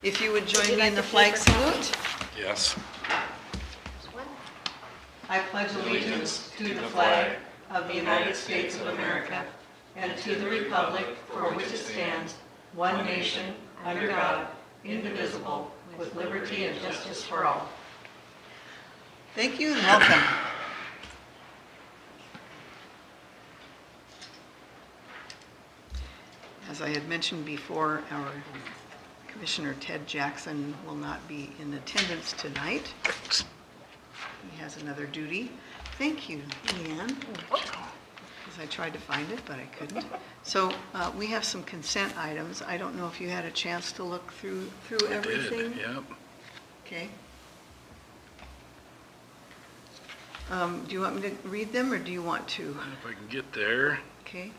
If you would join me in the flag salute. Yes. I pledge allegiance to the flag of the United States of America and to the republic for which it stands, one nation, under God, indivisible, with liberty and justice for all. Thank you and welcome. As I had mentioned before, our Commissioner Ted Jackson will not be in attendance tonight. He has another duty. Thank you, Leanne. Because I tried to find it, but I couldn't. So we have some consent items. I don't know if you had a chance to look through everything. I did, yep. Okay. Do you want me to read them, or do you want to? If I can get there. Okay.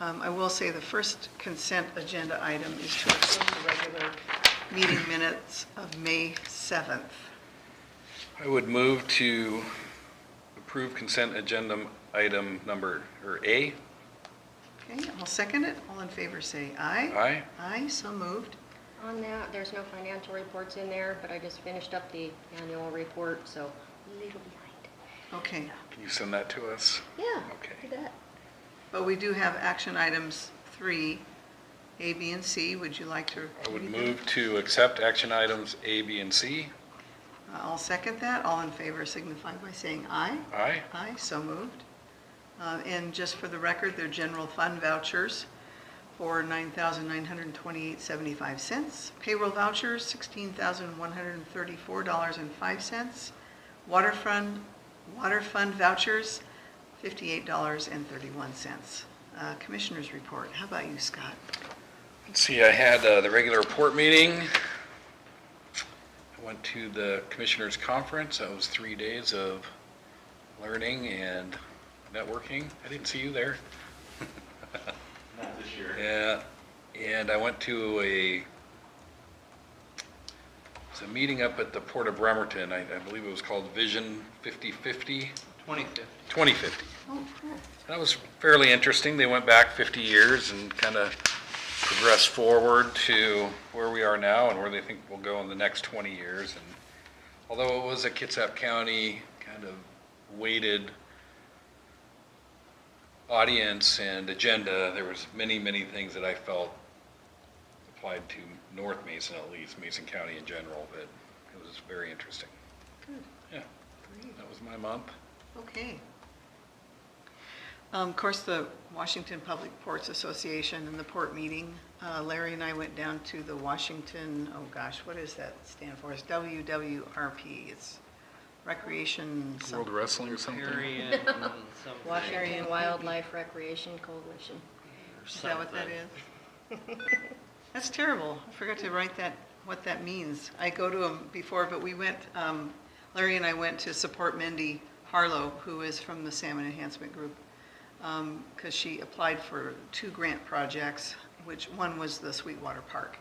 I will say the first consent agenda item is to approve the regular meeting minutes of May 7th. I would move to approve consent agenda item number, or A. Okay, I'll second it. All in favor say aye. Aye. Aye, so moved. On that, there's no financial reports in there, but I just finished up the annual report, so a little behind. Okay, Can you send that to us? Yeah, Okay. do that. but we do have action items 3, A, B, and C. Would you like to I would read them? move to accept action items A, B, and C. I'll second that. All in favor signify by saying aye. Aye. Aye, so moved. And just for the record, they're general fund vouchers for $9,928.75. Payroll vouchers, $16,134.05. Water fund vouchers, $58.31. Commissioner's report. How about you, Scott? Let's see, I had the regular report meeting. I went to the commissioners conference. That was 3 days of learning and networking. I didn't see you there. Not this year. Yeah, and I went to it was a meeting up at the Port of Bremerton. I believe it was called Vision 5050. 2050. Oh, cool. That was fairly interesting. They went back 50 years and kind of progressed forward to where we are now and where they think we'll go in the next 20 years. And although it was a Kitsap County kind of weighted audience and agenda, there was many, many things that I felt applied to North Mason, at least, Mason County in general, but it was very interesting. Good. Yeah, Great. that was my month. Okay. Of course, the Washington Public Ports Association and the port meeting, Larry and I went down to the Washington, oh gosh, what does that stand for? It's WWRP. It's Recreation. World Wrestling or something? Washington Wildlife Recreation Coalition. Is that what that is? That's terrible. I forgot to write that, what that means. I go to them before, but we went, Larry and I went to support Mindy Harlow, who is from the Salmon Enhancement Group, because she applied for 2 grant projects, which one was the Sweetwater Park.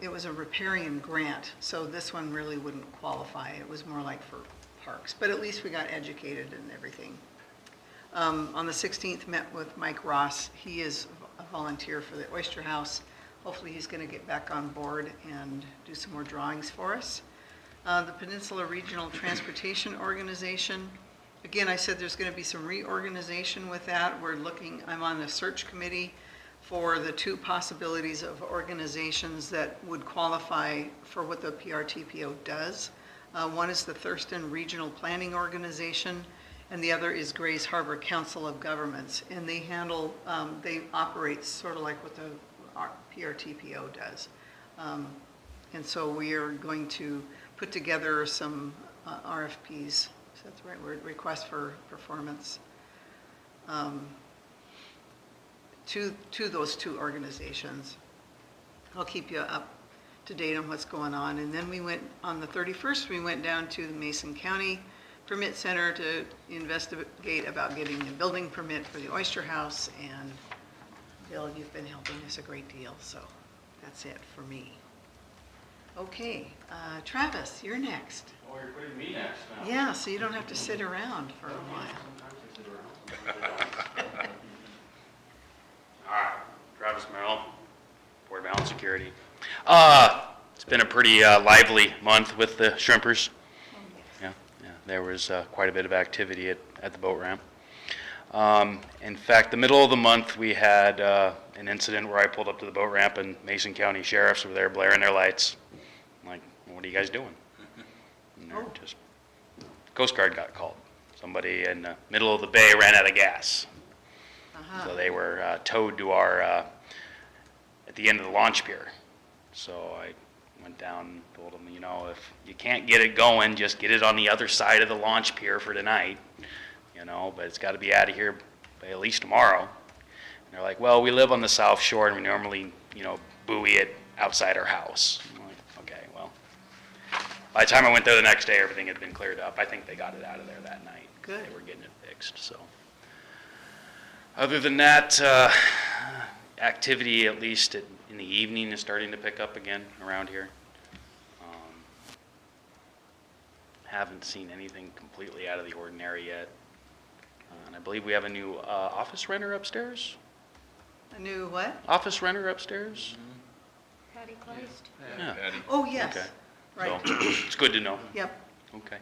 It was a riparian grant, so this one really wouldn't qualify. It was more like for parks, but at least we got educated and everything. On the 16th, met with Mike Ross. He is a volunteer for the Oyster House. Hopefully he's going to get back on board and do some more drawings for us. The Peninsula Regional Transportation Organization. Again, I said there's going to be some reorganization with that. I'm on the search committee for the 2 possibilities of organizations that would qualify for what the PRTPO does. One is the Thurston Regional Planning Organization, and the other is Grays Harbor Council of Governments. And they operate sort of like what the PRTPO does. And so we are going to put together some RFPs, if that's the right word, request for performance, to those 2 organizations. I'll keep you up to date on what's going on. And then on the 31st, we went down to the Mason County Permit Center to investigate about getting a building permit for the Oyster House. And Bill, you've been helping us a great deal, so that's it for me. Okay, Travis, you're next. Oh, you're putting me next now. Yeah, so you don't have to sit around for a while. All right, Travis Merrill, Board of Allyn food security. It's been a pretty lively month with the shrimpers. Yeah, there was quite a bit of activity at the boat ramp. In fact, the middle of the month, we had an incident where I pulled up to the boat ramp and Mason County sheriffs were there blaring their lights. I'm like, what are you guys doing? And they're just, Coast Guard got called. Somebody in the middle of the bay ran out of gas. So they were towed to our, at the end of the launch pier. So I went down and told them, you know, if you can't get it going, just get it on the other side of the launch pier for tonight. You know, but it's got to be out of here by at least tomorrow. And they're like, well, we live on the South Shore and we normally, you know, buoy it outside our house. I'm like, okay, well. By the time I went there the next day, everything had been cleared up. I think they got it out of there that night. Good. They were getting it fixed, so. Other than that, activity, at least in the evening, is starting to pick up again around here. Haven't seen anything completely out of the ordinary yet. And I believe we have a new office renter upstairs. A new what? Office renter upstairs. Patty Kleist? Yeah. Patty. Oh, yes. Okay. Right. So it's good to know. Yep. Okay.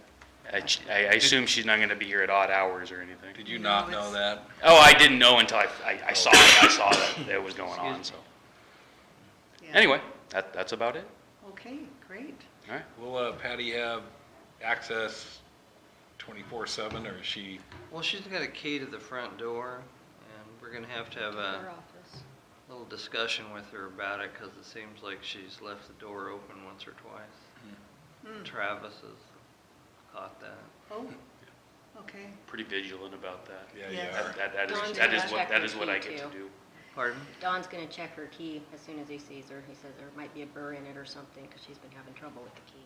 I assume she's not going to be here at odd hours or anything. Did you No, not it's- know that? Oh, I didn't know until I saw it. I saw that it was going on. So Yeah. anyway, that's about it. Okay, great. All right. Will Patty have access 24/7, or is she? Well, she's got a key to the front door, and we're gonna have Our a office. little discussion with her about it, because it seems like she's left the door open once or twice. Travis has caught that. Oh, okay. Pretty vigilant about that. Yeah, Yes. you are. Dawn's That gonna is check that her is what key, I get to too. do. Pardon? Don's gonna check her key as soon as he sees her. He says there might be a burr in it or something, because she's been having trouble with the key.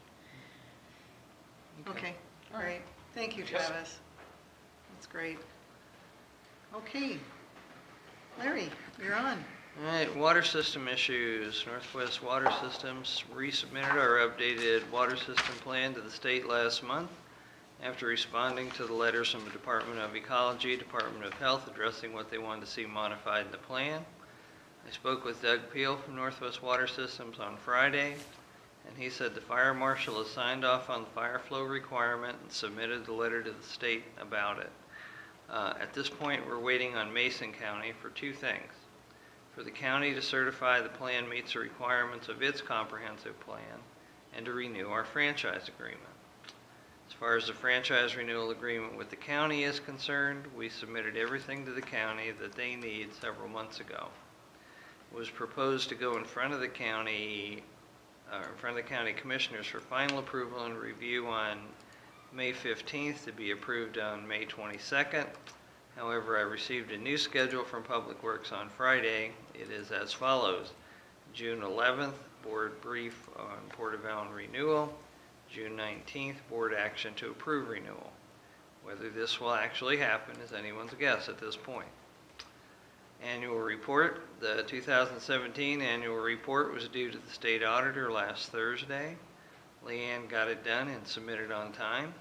Okay, All right. great. Thank you, Yes. Travis. That's great. Okay. Larry, you're on. All right, water system issues. Northwest Water Systems resubmitted our updated water system plan to the state last month after responding to the letters from the Department of Ecology, Department of Health addressing what they wanted to see modified in the plan. I spoke with Doug Peel from Northwest Water Systems on Friday, and he said the fire marshal has signed off on the fire flow requirement and submitted the letter to the state about it. At this point, we're waiting on Mason County for two things. For the county to certify the plan meets the requirements of its comprehensive plan and to renew our franchise agreement. As far as the franchise renewal agreement with the county is concerned, we submitted everything to the county that they need several months ago. It was proposed to go in front of the county commissioners for final approval and review on May 15th to be approved on May 22nd. However, I received a new schedule from Public Works on Friday. It is as follows: June 11th, board brief on Porter-Valley renewal. June 19th, board action to approve renewal. Whether this will actually happen is anyone's guess at this point. Annual report. The 2017 annual report was due to the state auditor last Thursday. Leanne got it done and submitted on time.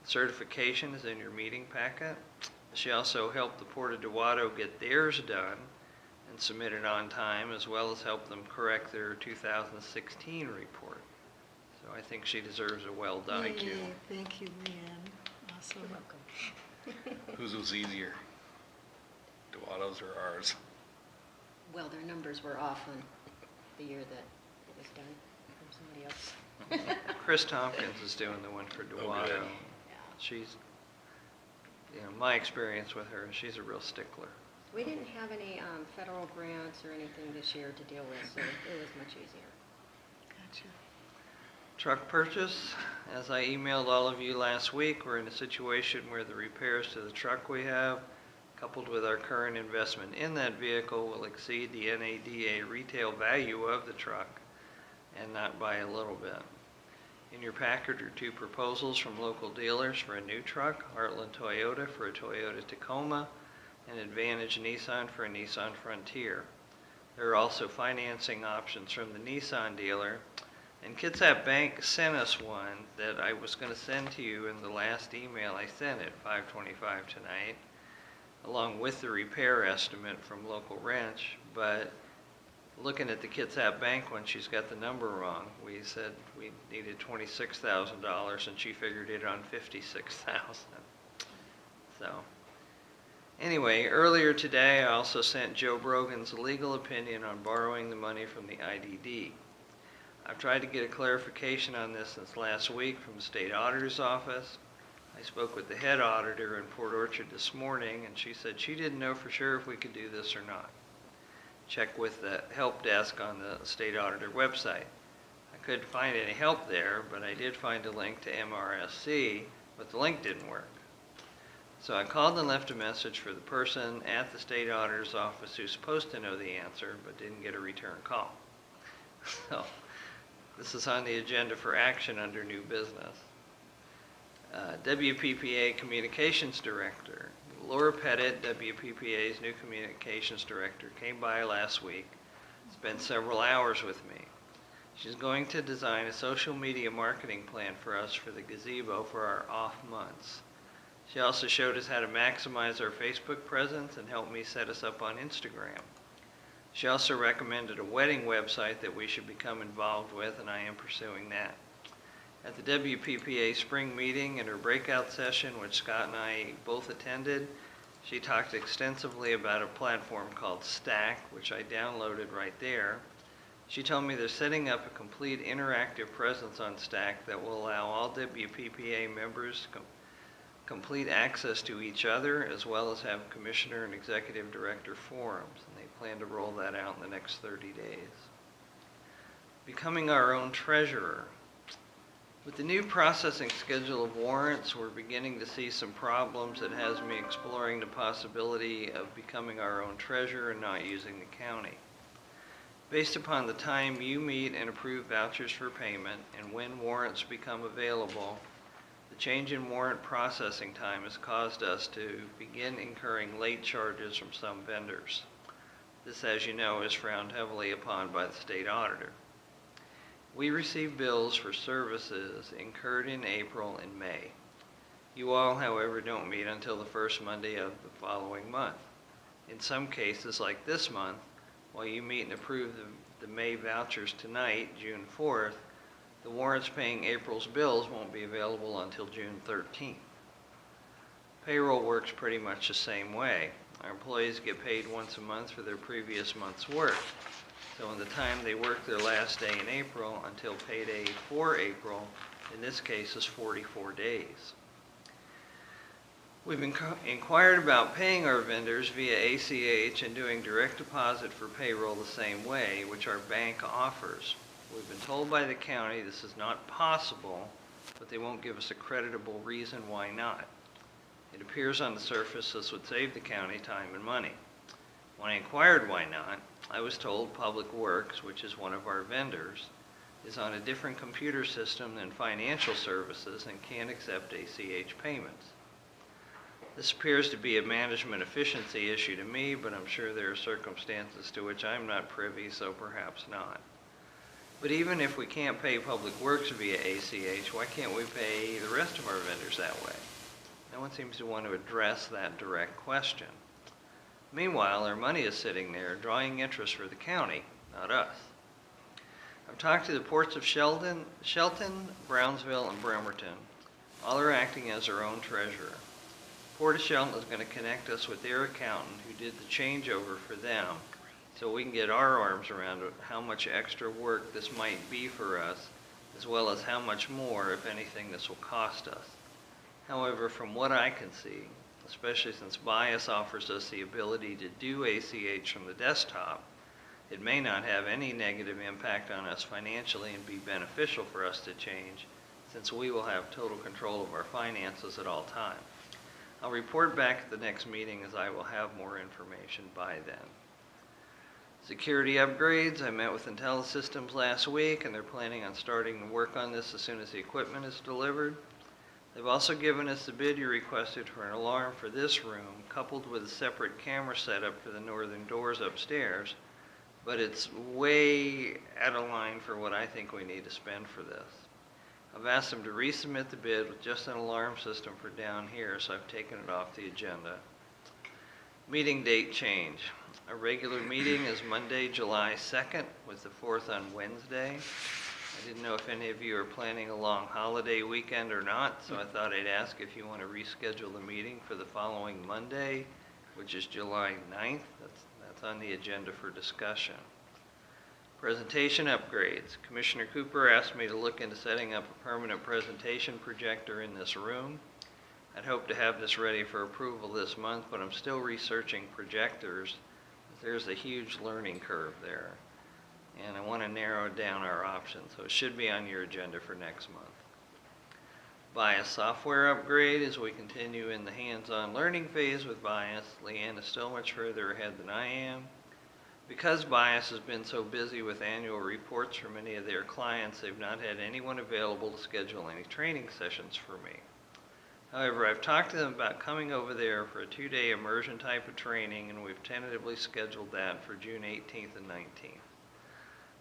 Certification is in your meeting packet. She also helped the Port of Dewato get theirs done and submitted on time, as well as help them correct their 2016 report. So I think she deserves a well done. Thank you. Yay, thank you, Leanne. Awesome. You're welcome. Whose was easier? Dewato's or ours? Well, their numbers were off on the year that it was done from somebody else. Chris Tompkins is doing the one for Dewato. good. She's, my experience with her, she's a real stickler. We didn't have any federal grants or anything this year to deal with, so it was much easier. Gotcha. Truck purchase, as I emailed all of you last week, we're in a situation where the repairs to the truck we have, coupled with our current investment in that vehicle, will exceed the NADA retail value of the truck, and not by a little bit. In your packet are two proposals from local dealers for a new truck: Heartland Toyota for a Toyota Tacoma, and Advantage Nissan for a Nissan Frontier. There are also financing options from the Nissan dealer, and Kitsap Bank sent us one that I was going to send to you in the last email I sent at 5:25 tonight, along with the repair estimate from Local Wrench, but looking at the Kitsap Bank one, she's got the number wrong. We said we needed $26,000 and she figured it on $56,000. So, anyway, earlier today I also sent Joe Brogan's legal opinion on borrowing the money from the IDD. I've tried to get a clarification on this since last week from the state auditor's office. I spoke with the head auditor in Port Orchard this morning, and she said she didn't know for sure if we could do this or not. Check with the help desk on the state auditor website. I couldn't find any help there, but I did find a link to MRSC, but the link didn't work. So I called and left a message for the person at the state auditor's office who's supposed to know the answer, but didn't get a return call. So this is on the agenda for action under new business. WPPA Communications Director. Laura Pettit, WPPA's new Communications Director, came by last week, spent several hours with me. She's going to design a social media marketing plan for us for the gazebo for our off months. She also showed us how to maximize our Facebook presence and helped me set us up on Instagram. She also recommended a wedding website that we should become involved with, and I am pursuing that. At the WPPA spring meeting and her breakout session, which Scott and I both attended, she talked extensively about a platform called Stack, which I downloaded right there. She told me they're setting up a complete interactive presence on Stack that will allow all WPPA members complete access to each other, as well as have commissioner and executive director forums, and they plan to roll that out in the next 30 days. Becoming our own treasurer. With the new processing schedule of warrants, we're beginning to see some problems that has me exploring the possibility of becoming our own treasurer and not using the county. Based upon the time you meet and approve vouchers for payment and when warrants become available, the change in warrant processing time has caused us to begin incurring late charges from some vendors. This, as you know, is frowned heavily upon by the state auditor. We receive bills for services incurred in April and May. You all, however, don't meet until the first Monday of the following month. In some cases, like this month, while you meet and approve the May vouchers tonight, June 4th, the warrants paying April's bills won't be available until June 13th. Payroll works pretty much the same way. Our employees get paid once a month for their previous month's work. So in the time they work their last day in April until payday for April, in this case, is 44 days. We've inquired about paying our vendors via ACH and doing direct deposit for payroll the same way, which our bank offers. We've been told by the county this is not possible, but they won't give us a creditable reason why not. It appears on the surface this would save the county time and money. When I inquired why not, I was told Public Works, which is one of our vendors, is on a different computer system than financial services and can't accept ACH payments. This appears to be a management efficiency issue to me, but I'm sure there are circumstances to which I'm not privy, so perhaps not. But even if we can't pay Public Works via ACH, why can't we pay the rest of our vendors that way? No one seems to want to address that direct question. Meanwhile, our money is sitting there drawing interest for the county, not us. I've talked to the ports of Shelton, Brownsville, and Bremerton. All are acting as their own treasurer. Port of Shelton is going to connect us with their accountant who did the changeover for them, so we can get our arms around how much extra work this might be for us, as well as how much more, if anything, this will cost us. However, from what I can see, especially since Bias offers us the ability to do ACH from the desktop, it may not have any negative impact on us financially and be beneficial for us to change, since we will have total control of our finances at all times. I'll report back at the next meeting as I will have more information by then. Security upgrades. I met with IntelliSystems last week, and they're planning on starting to work on this as soon as the equipment is delivered. They've also given us the bid you requested for an alarm for this room, coupled with a separate camera setup for the northern doors upstairs, but it's way out of line for what I think we need to spend for this. I've asked them to resubmit the bid with just an alarm system for down here, so I've taken it off the agenda. Meeting date change. Our regular meeting is Monday, July 2nd, with the 4th on Wednesday. I didn't know if any of you are planning a long holiday weekend or not, so I thought I'd ask if you want to reschedule the meeting for the following Monday, which is July 9th. That's on the agenda for discussion. Presentation upgrades. Commissioner Cooper asked me to look into setting up a permanent presentation projector in this room. I'd hope to have this ready for approval this month, but I'm still researching projectors. There's a huge learning curve there, and I want to narrow down our options, so it should be on your agenda for next month. Bias software upgrade as we continue in the hands-on learning phase with Bias. Leanne is still much further ahead than I am. Because Bias has been so busy with annual reports for many of their clients, they've not had anyone available to schedule any training sessions for me. However, I've talked to them about coming over there for a 2-day immersion type of training, and we've tentatively scheduled that for June 18th and 19th.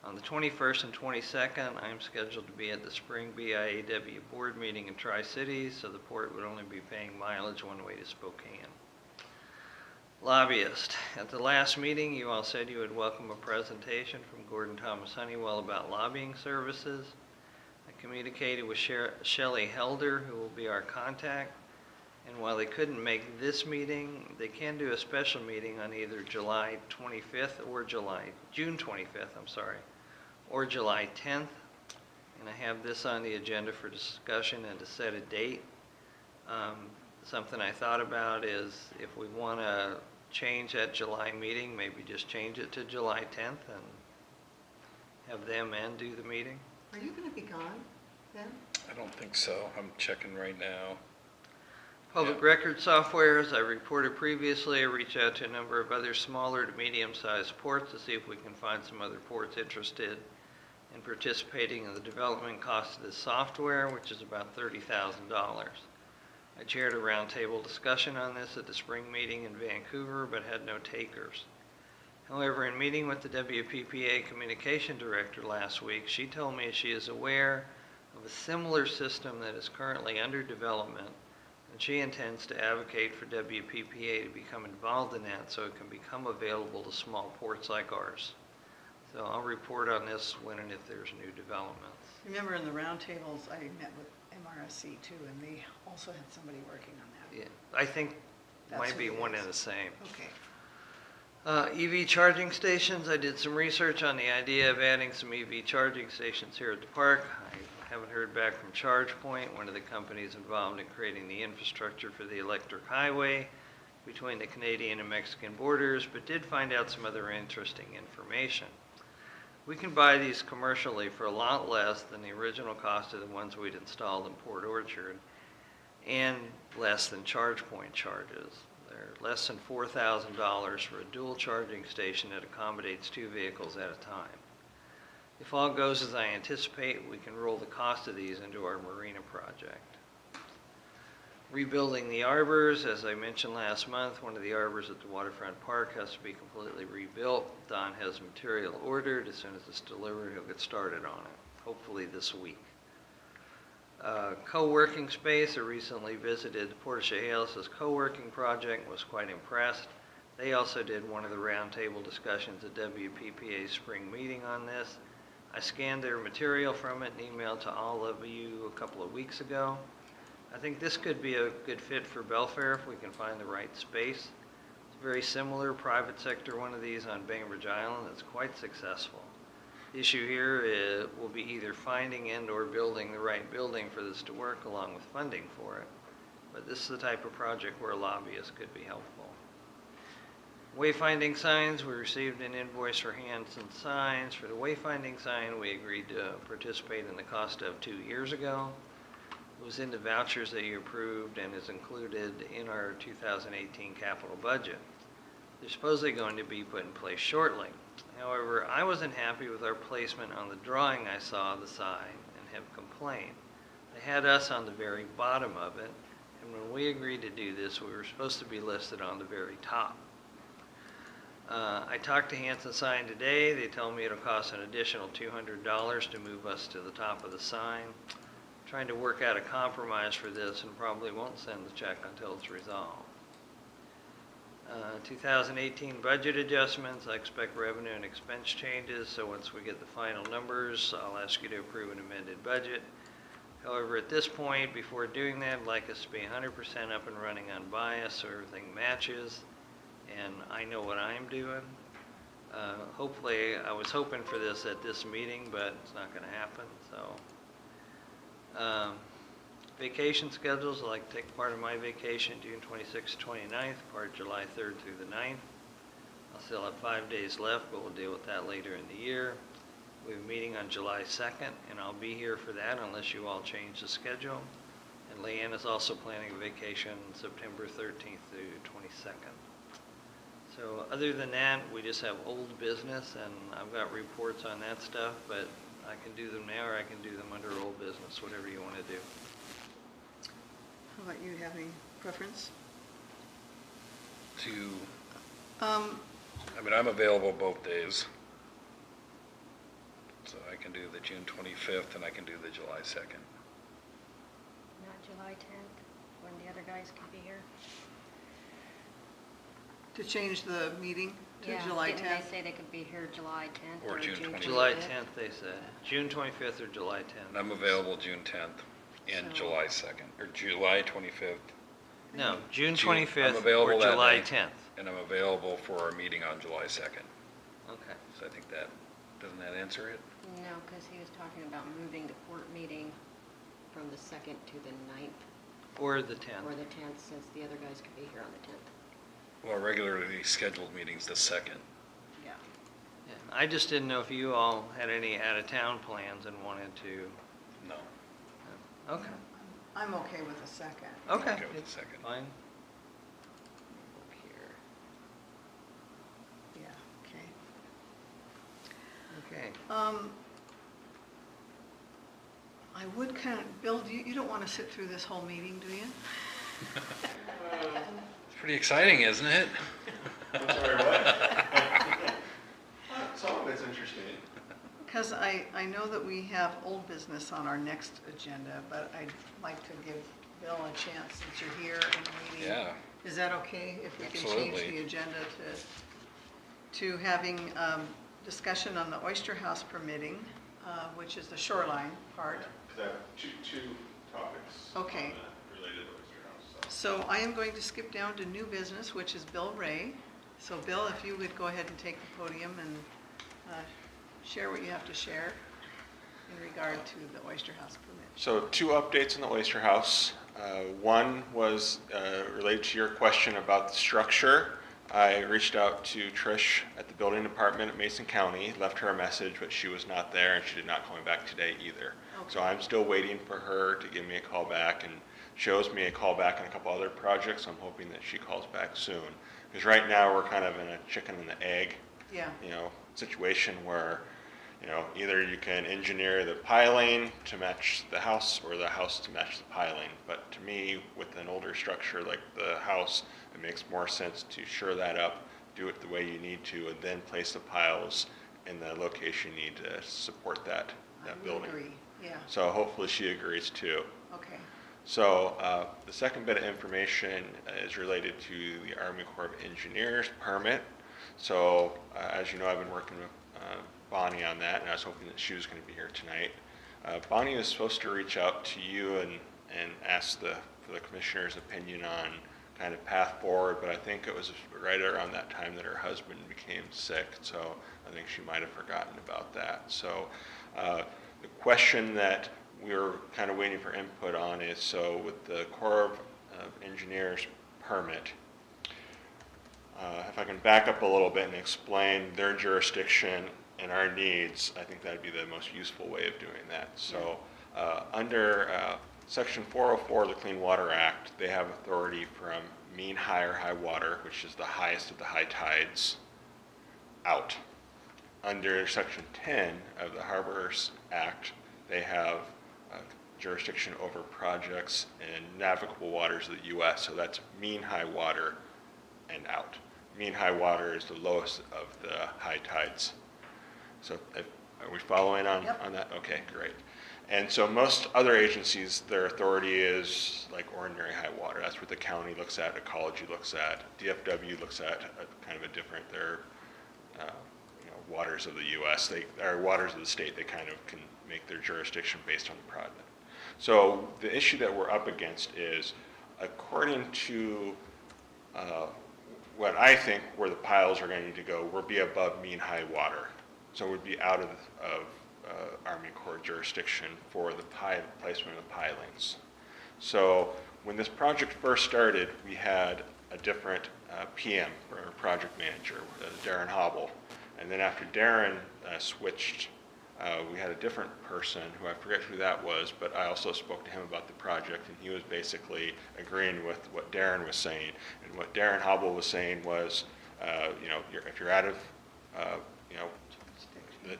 On the 21st and 22nd, I'm scheduled to be at the spring BIAW board meeting in Tri-Cities, so the port would only be paying mileage one way to Spokane. Lobbyist. At the last meeting, you all said you would welcome a presentation from Gordon Thomas Honeywell about lobbying services. I communicated with Shelley Helder, who will be our contact, and while they couldn't make this meeting, they can do a special meeting on either July 25th or June 25th, or July 10th, and I have this on the agenda for discussion and to set a date. Something I thought about is if we want to change that July meeting, maybe just change it to July 10th and have them do the meeting. Are you going to be gone then? I don't think so. I'm checking right now. Public Yeah. record software, as I reported previously, I reached out to a number of other smaller to medium-sized ports to see if we can find some other ports interested in participating in the development cost of this software, which is about $30,000. I chaired a roundtable discussion on this at the spring meeting in Vancouver, but had no takers. However, in meeting with the WPPA communication director last week, she told me she is aware of a similar system that is currently under development, and she intends to advocate for WPPA to become involved in that so it can become available to small ports like ours. So I'll report on this when and if there's new developments. Remember in the roundtables, I met with MRSC too, and they also had somebody working on that. Yeah, I think That's might who be it one is. and the same. Okay. EV charging stations, I did some research on the idea of adding some EV charging stations here at the park. I haven't heard back from ChargePoint, one of the companies involved in creating the infrastructure for the electric highway between the Canadian and Mexican borders, but did find out some other interesting information. We can buy these commercially for a lot less than the original cost of the ones we'd installed in Port Orchard, and less than ChargePoint charges. They're less than $4,000 for a dual charging station that accommodates 2 vehicles at a time. If all goes as I anticipate, we can roll the cost of these into our marina project. Rebuilding the arbors, as I mentioned last month, one of the arbors at the waterfront park has to be completely rebuilt. Don has material ordered. As soon as it's delivered, he'll get started on it, hopefully this week. Co-working space, I recently visited the Port of Chehalis' co-working project, was quite impressed. They also did one of the roundtable discussions at WPPA's spring meeting on this. I scanned their material from it and emailed to all of you a couple of weeks ago. I think this could be a good fit for Belfair if we can find the right space. It's a very similar private sector one of these on Bainbridge Island that's quite successful. The issue here will be either finding and or building the right building for this to work along with funding for it. But this is the type of project where a lobbyist could be helpful. Wayfinding signs, we received an invoice for Hanson Signs. For the wayfinding sign, we agreed to participate in the cost of 2 years ago. It was in the vouchers that you approved and is included in our 2018 capital budget. They're supposedly going to be put in place shortly. However, I wasn't happy with our placement on the drawing I saw of the sign and have complained. They had us on the very bottom of it, and when we agreed to do this, we were supposed to be listed on the very top. I talked to Hanson Sign today. They told me it'll cost an additional $200 to move us to the top of the sign. I'm trying to work out a compromise for this and probably won't send the check until it's resolved. 2018 budget adjustments, I expect revenue and expense changes, so once we get the final numbers, I'll ask you to approve an amended budget. However, at this point, before doing that, I'd like us to be 100% up and running on bias so everything matches, and I know what I'm doing. Hopefully, I was hoping for this at this meeting, but it's not going to happen, so. Vacation schedules, I'd like to take part of my vacation June 26th, 29th, part July 3rd through the 9th. I'll still have 5 days left, but we'll deal with that later in the year. We have a meeting on July 2nd, and I'll be here for that unless you all change the schedule. And Leanne is also planning a vacation September 13th through 22nd. So other than that, we just have old business, and I've got reports on that stuff, but I can do them now or I can do them under old business, whatever you want to do. How about you, have any preference? I mean, I'm available both days. So I can do the June 25th and I can do the July 2nd. Not July 10th, when the other guys can be here. To change the meeting to Yeah, July didn't 10th? they say they could be here July 10th Or or June June 25th. 25th? July 10th, they said. June 25th or July And 10th. I'm available June 10th and So- July 2nd, or July 25th. No, June June- I'm 25th available or that July day. 10th. And I'm available for our meeting on July 2nd. Okay. So I think that, doesn't that answer it? No, because he was talking about moving the court meeting from the 2nd to the 9th Or the 10th. or the 10th, since the other guys could be here on the 10th. Well, regularly scheduled meeting's the 2nd. Yeah. Yeah, I just didn't know if you all had any out-of-town plans and wanted to. No. Okay. I'm okay with the 2nd. Okay. Okay with the 2nd. Fine. Up here. Yeah, okay. Okay. I would kind of, Bill, you don't want to sit through this whole meeting, do you? It's pretty exciting, isn't it? I'm sorry, what? Some of it's interesting. Because I know that we have old business on our next agenda, but I'd like to give Bill a chance since you're here and waiting. Yeah. Is that okay if we can change Absolutely. the agenda to having discussion on the Oyster House permitting, which is the shoreline part? Because I have two topics. Okay. On that related to Oyster House. So. So I am going to skip down to new business, which is Bill Ray. So Bill, if you would go ahead and take the podium and share what you have to share in regard to the Oyster House permit. So 2 updates on the Oyster House. One was related to your question about the structure. I reached out to Trish at the building department at Mason County, left her a message, but she was not there and she did not call me back today either. So Okay. I'm still waiting for her to give me a call back, and she owes me a call back on a couple other projects. I'm hoping that she calls back soon. Because right now we're kind of in a chicken and the egg, Yeah, situation where, either you can engineer the piling to match the house or the house to match the piling. But to me, with an older structure like the house, it makes more sense to shore that up, do it the way you need to, and then place the piles in the location you need to support that I building. agree, yeah, So hopefully she agrees too. okay. So the second bit of information is related to the Army Corps of Engineers permit. So as you know, I've been working with Bonnie on that, and I was hoping that she was going to be here tonight. Bonnie was supposed to reach out to you and ask for the commissioner's opinion on kind of path forward, but I think it was right around that time that her husband became sick, so I think she might have forgotten about that. So the question that we're kind of waiting for input on is, so with the Corps of Engineers permit, if I can back up a little bit and explain their jurisdiction and our needs, I think that'd be the most useful way of doing that. So under Section 404 of the Clean Water Act, they have authority from mean high or high water, which is the highest of the high tides, out. Under Section 10 of the Harbors Act, they have jurisdiction over projects in navigable waters of the U.S., so that's mean high water and out. Mean high water is the lowest of the high tides. So are we following on, Yep. on that? Okay, great. And so most other agencies, their authority is like ordinary high water. That's what the county looks at, ecology looks at, DFW looks at kind of a different, they're, waters of the US, or waters of the state, they kind of can make their jurisdiction based on the project. So the issue that we're up against is, according to what I think where the piles are going to need to go, we'll be above mean high water. So we'd be out of Army Corps jurisdiction for the placement of the pilings. So when this project first started, we had a different PM, or project manager, Darren Hobble. And then after Darren switched, we had a different person who I forget who that was, but I also spoke to him about the project, and he was basically agreeing with what Darren was saying. And what Darren Hobble was saying was, if you're out of,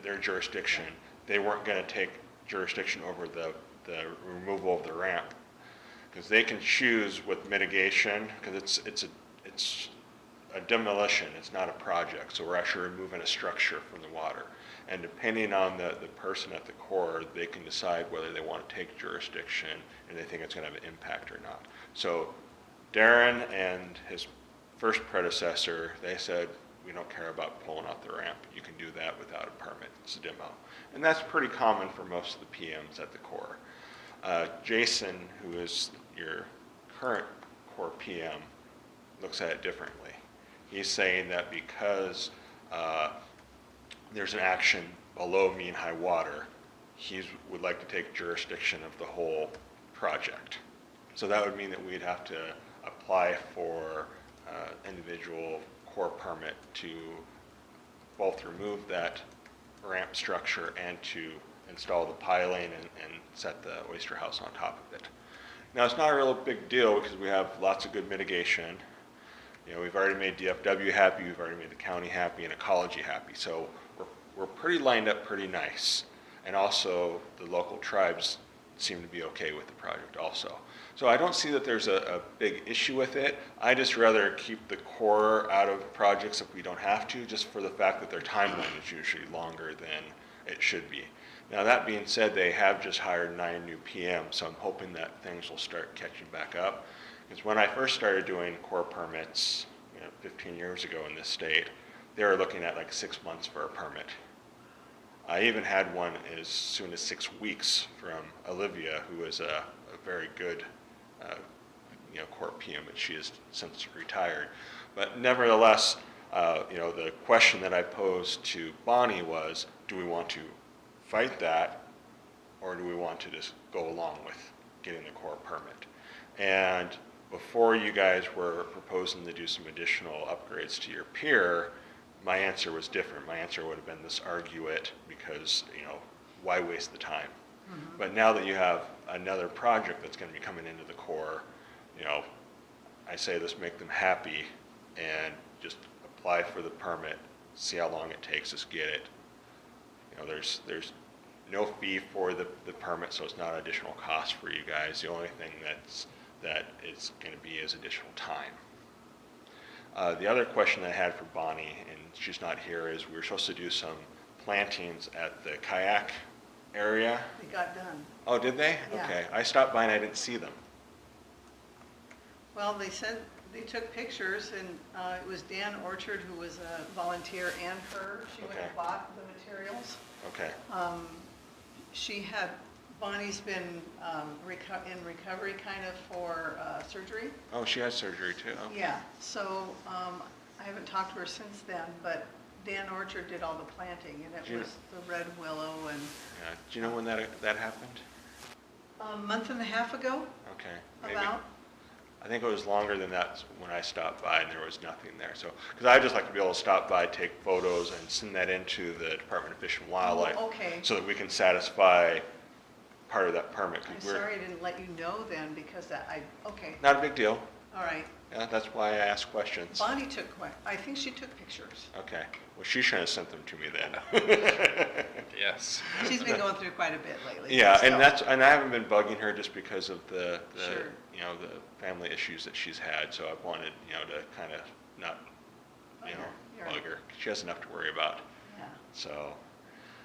their jurisdiction, they weren't going to take jurisdiction over the removal of the ramp, because they can choose with mitigation, because it's a demolition, it's not a project, so we're actually removing a structure from the water. And depending on the person at the Corps, they can decide whether they want to take jurisdiction and they think it's going to have an impact or not. So Darren and his first predecessor, they said, we don't care about pulling out the ramp. You can do that without a permit. It's a demo. And that's pretty common for most of the PMs at the Corps. Jason, who is your current Corps PM, looks at it differently. He's saying that because there's an action below mean high water, he would like to take jurisdiction of the whole project. So that would mean that we'd have to apply for individual Corps permit to both remove that ramp structure and to install the piling and set the oyster house on top of it. Now, it's not a real big deal because we have lots of good mitigation. We've already made DFW happy, we've already made the county happy, and ecology happy. So we're pretty lined up pretty nice. And also, the local tribes seem to be okay with the project also. So I don't see that there's a big issue with it. I just rather keep the Corps out of projects if we don't have to, just for the fact that their timeline is usually longer than it should be. Now, that being said, they have just hired 9 new PMs, so I'm hoping that things will start catching back up. Because when I first started doing Corps permits, 15 years ago in this state, they were looking at like 6 months for a permit. I even had one as soon as 6 weeks from Olivia, who is a very good Corps PM, but she has since retired. But nevertheless, the question that I posed to Bonnie was, do we want to fight that, or do we want to just go along with getting the Corps permit? And before you guys were proposing to do some additional upgrades to your pier, my answer was different. My answer would have been this: argue it, because why waste the time? Mm-hmm. But now that you have another project that's going to be coming into the Corps, I say let's make them happy and just apply for the permit, see how long it takes us to get it. There's no fee for the permit, so it's not additional cost for you guys. The only thing that it's going to be is additional time. The other question I had for Bonnie, and she's not here, is we were supposed to do some plantings at the kayak area. They got done. Oh, did they? Yeah. Okay. I stopped by and I didn't see them. Well, they said they took pictures, and it was Dan Orchard, who was a volunteer, and her. She went Okay. and bought the materials. Okay. Bonnie's been in recovery kind of for surgery. Oh, she has surgery too. Okay. Yeah, so I haven't talked to her since then, but Dan Orchard did all the planting, and Do it you was the red willow, and Yeah. Do you know when that happened? a month and a half ago, Okay. Maybe. about. I think it was longer than that when I stopped by and there was nothing there. So, because I'd just like to be able to stop by, take photos, and send that into the Department of Fish and Wildlife. Oh, okay. So that we can satisfy part of that permit. 'Cause I'm sorry I didn't let you know then, because okay, Not a big deal. all right. Yeah, that's why I ask questions. Bonnie I think she took pictures. Okay. Well, she should have sent them to me then. Yes. She's been going through quite a bit lately. Yeah, so- and I haven't been bugging her just because of the Sure. the family issues that she's had. So I wanted to kind of not You're bug her. She has enough to worry about. Yeah. So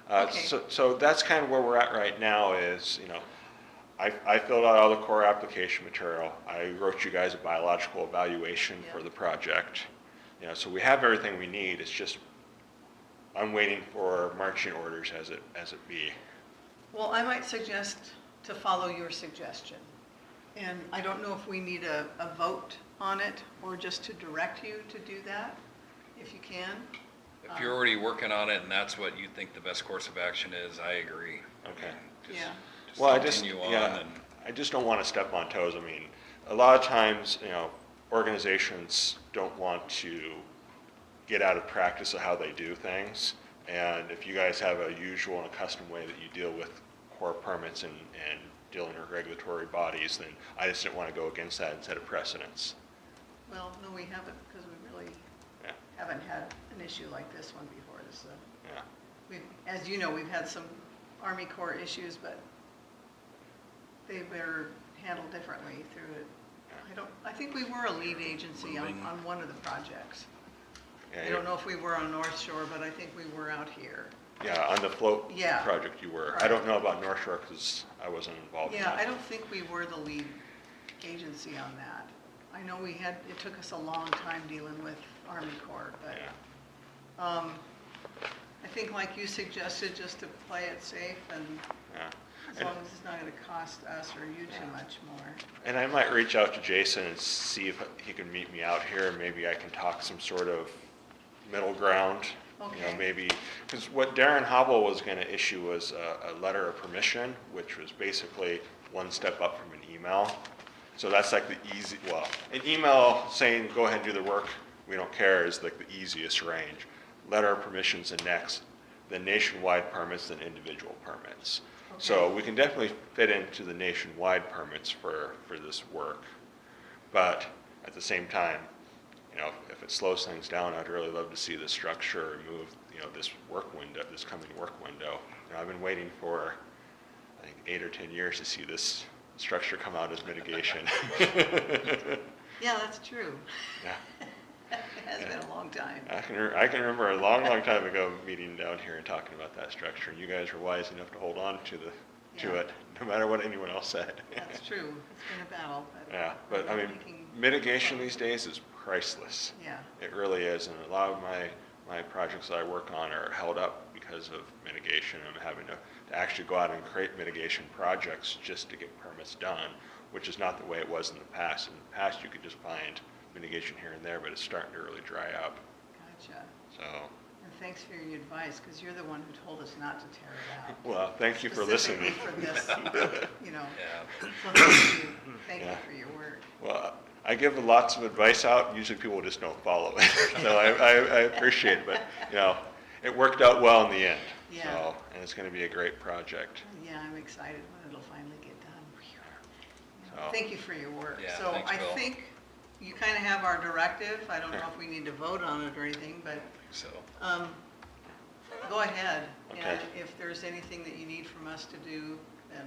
Okay. So that's kind of where we're at right now is, I filled out all the core application material. I wrote you guys a biological evaluation for Yeah. the project. So we have everything we need. It's just, I'm waiting for marching orders as it be. Well, I might suggest to follow your suggestion. And I don't know if we need a vote on it or just to direct you to do that, if you can. If you're already working on it and that's what you think the best course of action is, I agree. Okay. Just- Yeah. just Well, continue on and, I just don't want to step on toes. I mean, a lot of times, organizations don't want to get out of practice of how they do things. And if you guys have a usual and a custom way that you deal with core permits and dealing with regulatory bodies, then I just didn't want to go against that and set a precedence. Well, no, we haven't, because we really Yeah, haven't had an issue like this one before. yeah. As you know, we've had some Army Corps issues, but they were handled differently through it. I think we were a lead agency on one of the projects. Yeah, I don't know if we were on North Shore, but I think we were out here. Yeah, on the float Yeah. project you were. I Right. don't know about North Shore because I wasn't involved in Yeah, that. I don't think we were the lead agency on that. I know it took us a long time dealing with Army Corps, but Yeah, I think like you suggested, just to play it safe and yeah. as long as it's not gonna cost us or you too much more. And I might reach out to Jason and see if he can meet me out here, and maybe I can talk some sort of middle ground. Okay. Maybe, because what Darren Hobble was gonna issue was a letter of permission, which was basically one step up from an email. So that's like the an email saying, go ahead and do the work, we don't care, is like the easiest range. Letter of permission's the next, then nationwide permits, then individual permits. So Okay. we can definitely fit into the nationwide permits for this work. But at the same time, if it slows things down, I'd really love to see the structure remove, this coming work window. I've been waiting for, I think, 8 or 10 years to see this structure come out as mitigation. Yeah, that's true. Yeah. It has been a long time. I can remember a long, long time ago meeting down here and talking about that structure, and you guys were wise enough to hold on to Yeah. it, no matter what anyone else said. That's true. It's been a battle, but. Yeah, but I we're mean, making mitigation progress. these days is priceless. Yeah, It really is, and a lot of my projects that I work on are held up because of mitigation. I'm having to actually go out and create mitigation projects just to get permits done, which is not the way it was in the past. In the past, you could just find mitigation here and there, but it's starting to really dry up. gotcha. So, And thanks for your advice, because you're the one who told us not to tear it out. well, thank you for listening. Specifically for this, yeah. So thank you. Thank you Yeah. for your work. Well, I give lots of advice out, usually people just don't follow it. So I appreciate it, but, it worked out well in the end. Yeah. So, and it's gonna be a great project. Yeah, I'm excited when it'll finally get done. So- Thank you for your work. Yeah, So thanks, I Bill. think you kind of have our directive. I don't know Sure. if we need to vote on it or anything, but So, go ahead. Okay. And if there's anything that you need from us to do, then,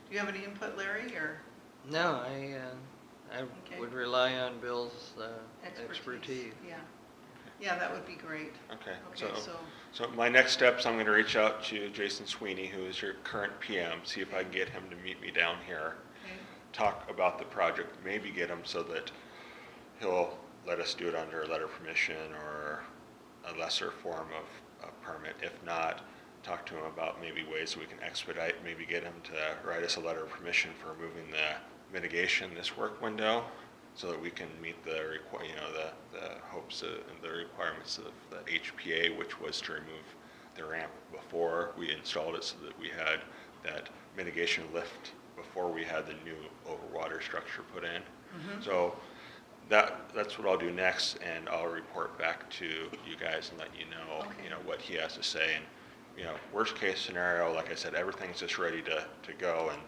do you have any input, Larry, or No, I Okay. would rely on Bill's expertise? expertise. Yeah. Yeah, that would be great. Okay, Okay, so, so my next steps, I'm gonna reach out to Jason Sweeney, who is your current PM, see if I can get him to meet me down here, okay, talk about the project, maybe get him so that he'll let us do it under a letter of permission or a lesser form of permit. If not, talk to him about maybe ways we can expedite, maybe get him to write us a letter of permission for removing the mitigation this work window, so that we can meet the hopes and the requirements of the HPA, which was to remove the ramp before we installed it, so that we had that mitigation lift before we had the new overwater structure put in. So that's what I'll do next, and I'll report back to you guys and let you know, Okay. what he has to say. And, worst case scenario, like I said, everything's just ready to go. And,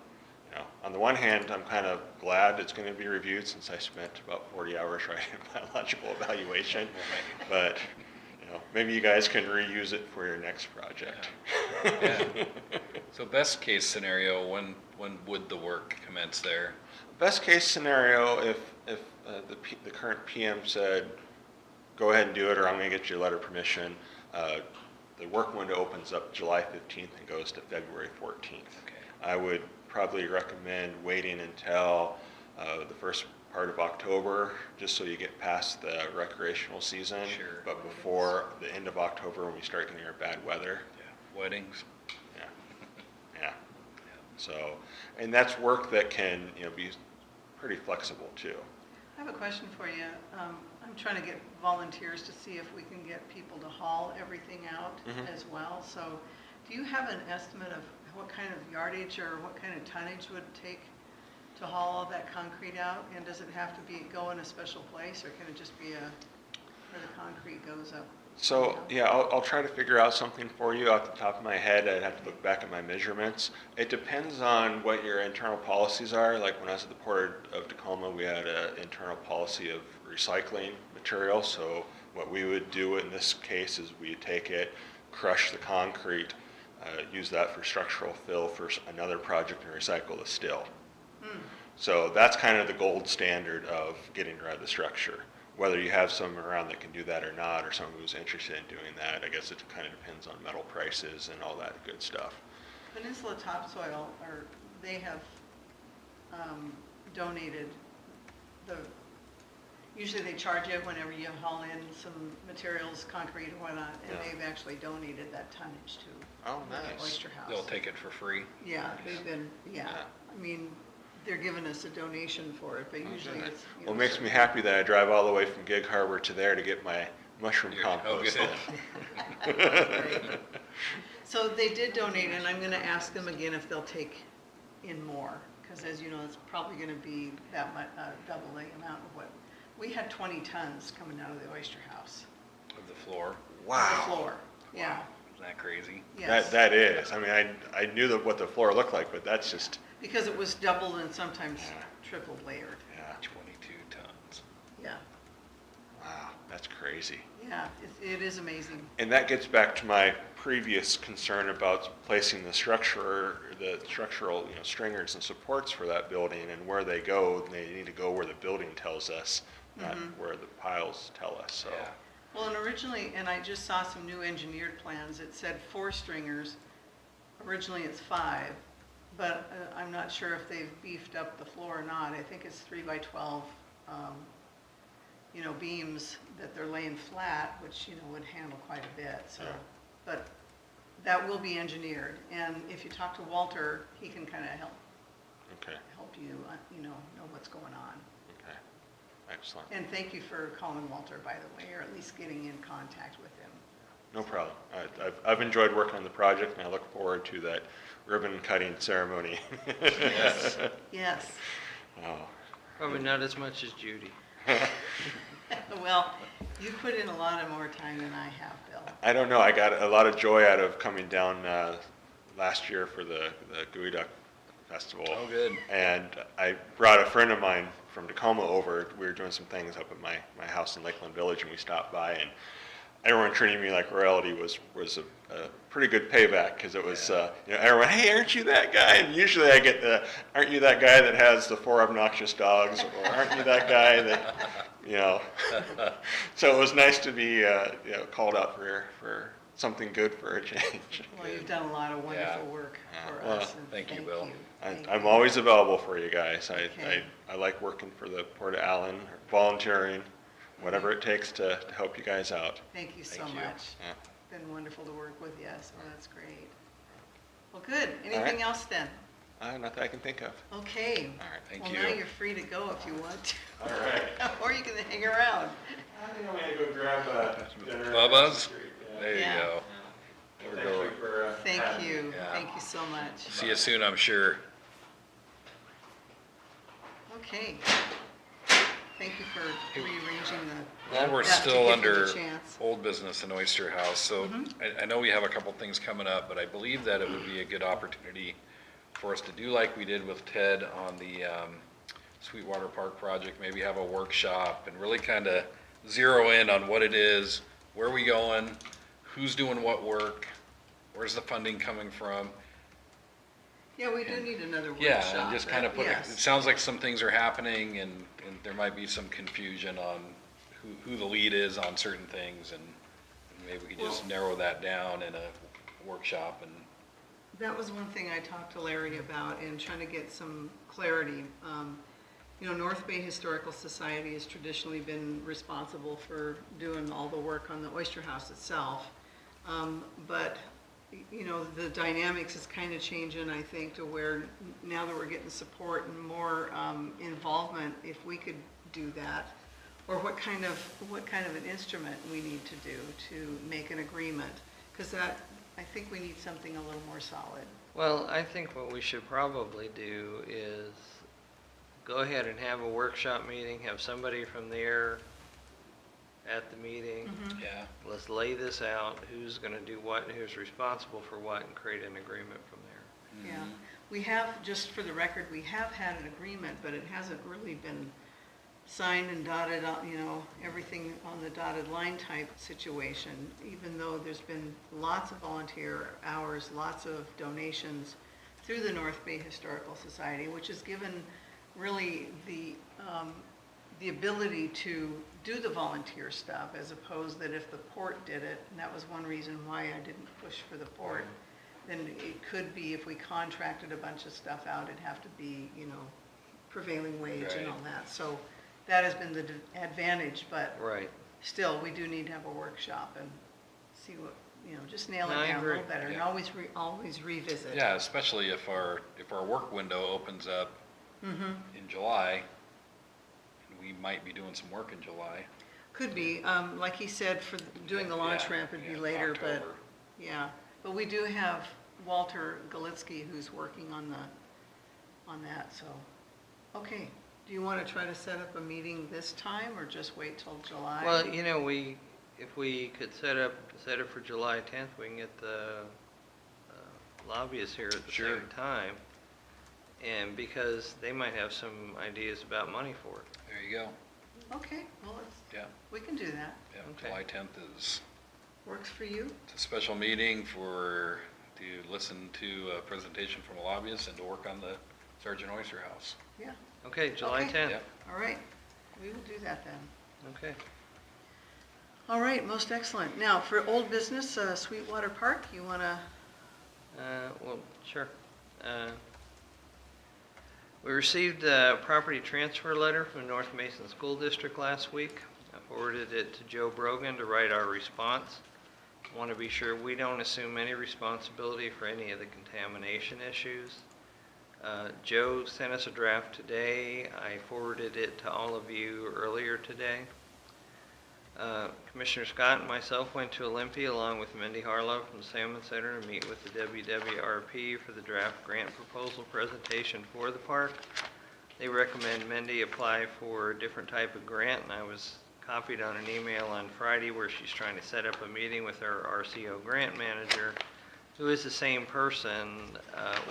on the one hand, I'm kind of glad it's going to be reviewed, since I spent about 40 hours writing a biological evaluation. But, maybe you guys can reuse it for your next project. yeah. So best case scenario, when would the work commence there? Best case scenario, if the current PM said, go ahead and do it, or I'm going to get you a letter of permission, the work window opens up July 15th and goes to February 14th. Okay. I would probably recommend waiting until the first part of October, just so you get past the recreational season. Sure. But before the end of October, when we start getting our bad weather. Yeah. Weddings. Yeah. Yeah. So, and that's work that can, be pretty flexible too. I have a question for you. I'm trying to get volunteers to see if we can get people to haul everything out as well. So do you have an estimate of what kind of yardage or what kind of tonnage would it take to haul all that concrete out? And does it have to go in a special place, or can it just be where the concrete goes up? So, yeah, I'll try to figure out something for you off the top of my head. I'd have to look back at my measurements. It depends on what your internal policies are. Like when I was at the Port of Tacoma, we had an internal policy of recycling material. So what we would do in this case is we take it, crush the concrete, use that for structural fill for another project, and recycle the still. So that's kind of the gold standard of getting rid of the structure. Whether you have someone around that can do that or not, or someone who's interested in doing that, I guess it kind of depends on metal prices and all that good stuff. Peninsula Topsoil, they have donated usually they charge you whenever you haul in some materials, concrete or whatnot, and they've actually donated that tonnage to Oh, the nice. Oyster House. They'll take it for free. Yeah, they've been, I mean, they're giving us a donation for it, but usually it's. Well, it makes me happy that I drive all the way from Gig Harbor to there to get my mushroom compost. good. Great. So they did donate, and I'm gonna ask them again if they'll take in more, because as you know, it's probably gonna be that much, double the amount of what, we had 20 tons coming out of the Oyster House. Of the floor. Wow. The floor, yeah, Isn't that crazy? yes. That is. I mean, I knew what the floor looked like, but that's just, Because it was doubled and sometimes triple layered, yeah, 22 tons. yeah, wow, that's crazy. yeah, it is amazing. And that gets back to my previous concern about placing the structural, stringers and supports for that building and where they go. They need to go where the building tells us, not where the piles tell us, so. Yeah. Well, and originally, and I just saw some new engineered plans, it said 4 stringers. Originally it's 5, but I'm not sure if they've beefed up the floor or not. I think it's 3 by 12, beams that they're laying flat, which, would handle quite a bit, so. Yeah. But that will be engineered, and if you talk to Walter, he can kind of help Okay, you, know what's going on. okay, excellent. And thank you for calling Walter, by the way, or at least getting in contact with him. No problem. I've enjoyed working on the project, and I look forward to that ribbon cutting ceremony. Yes. Yes. Oh, Probably not as much as Judy. Well, you put in a lot of more time than I have, Bill. I don't know. I got a lot of joy out of coming down last year for the Gooey Duck Festival. Oh, good. And I brought a friend of mine from Tacoma over. We were doing some things up at my house in Lakeland Village, and we stopped by, and everyone treating me like royalty was a pretty good payback, because it was, everyone, hey, aren't you that guy? And usually I get the, aren't you that guy that has the 4 obnoxious dogs? Or aren't you that guy that, So it was nice to be, called out for something good for a change. Well, you've done a lot of wonderful work for Well, us. And thank you, Bill. I'm always available for you guys. Okay. I like working for the Port of Allyn, or volunteering, whatever it takes to help you guys out. Thank you so Thank you. much. Yeah. Been wonderful to work with you, so that's great. Well, good. Anything else then? Nothing I can think of. Okay. All right, thank Well, you. now you're free to go if you want to. All right. Or you can hang around. I think I'm gonna go grab dinner. Bubba's? There you Yeah. go. Never Thank go. you for, Thank having me. you. Yeah. Thank you so much. See you soon, I'm sure. Okay. Thank you for rearranging the. While we're that to still give you under the chance. old business in Oyster House, so I know we have a couple things coming up, but I believe that it would be a good opportunity for us to do like we did with Ted on the Sweetwater Park project, maybe have a workshop and really kind of zero in on what it is, where we going, who's doing what work, where's the funding coming from. Yeah, we do need another workshop. Yeah, and just kind of put, it Yes. sounds like some things are happening and there might be some confusion on who the lead is on certain things, and maybe we could just narrow that down in a workshop and, That was one thing I talked to Larry about in trying to get some clarity. North Bay Historical Society has traditionally been responsible for doing all the work on the Oyster House itself. But, the dynamics is kind of changing, I think, to where now that we're getting support and more involvement, if we could do that, or what kind of an instrument we need to do to make an agreement, because I think we need something a little more solid. Well, I think what we should probably do is go ahead and have a workshop meeting, have somebody from there at the meeting. yeah. Let's lay this out, who's gonna do what, and who's responsible for what, and create an agreement from there. Yeah, we have, just for the record, we have had an agreement, but it hasn't really been signed and dotted, everything on the dotted line type situation, even though there's been lots of volunteer hours, lots of donations through the North Bay Historical Society, which has given really the ability to do the volunteer stuff, as opposed that if the port did it, and that was one reason why I didn't push for the port, then it could be if we contracted a bunch of stuff out, it'd have to be, prevailing wage and Right. all that. So that has been the advantage, but Right. still, we do need to have a workshop and see what, just nail it I down a agree. little better, and Yeah. always revisit. Yeah, especially if our work window opens up in July, and we might be doing some work in July. Could be, like he said, for doing the launch Yeah, ramp, it'd be yeah, later, but, October. yeah. But we do have Walter Galitsky who's working on that, so, okay. Do you want to try to set up a meeting this time, or just wait till July? Well, if we could set it for July 10th, we can get the lobbyists here at the Sure. same time. And because they might have some ideas about money for it. There you go. Okay, well, Yeah, we can do that. yeah. Okay. July 10th is Works for you? it's a special meeting to listen to a presentation from a lobbyist and to work on the Sergeant Oyster House. Yeah, Okay, July Okay. 10th. Yep. all right. We will do that then. Okay. All right, most excellent. Now, for old business, Sweetwater Park, you want to, Well, sure. We received a property transfer letter from North Mason School District last week. I forwarded it to Joe Brogan to write our response. I want to be sure we don't assume any responsibility for any of the contamination issues. Joe sent us a draft today. I forwarded it to all of you earlier today. Commissioner Scott and myself went to Olympia along with Mindy Harlow from the Salmon Center to meet with the WWRP for the draft grant proposal presentation for the park. They recommend Mindy apply for a different type of grant, and I was copied on an email on Friday where she's trying to set up a meeting with our RCO grant manager, who is the same person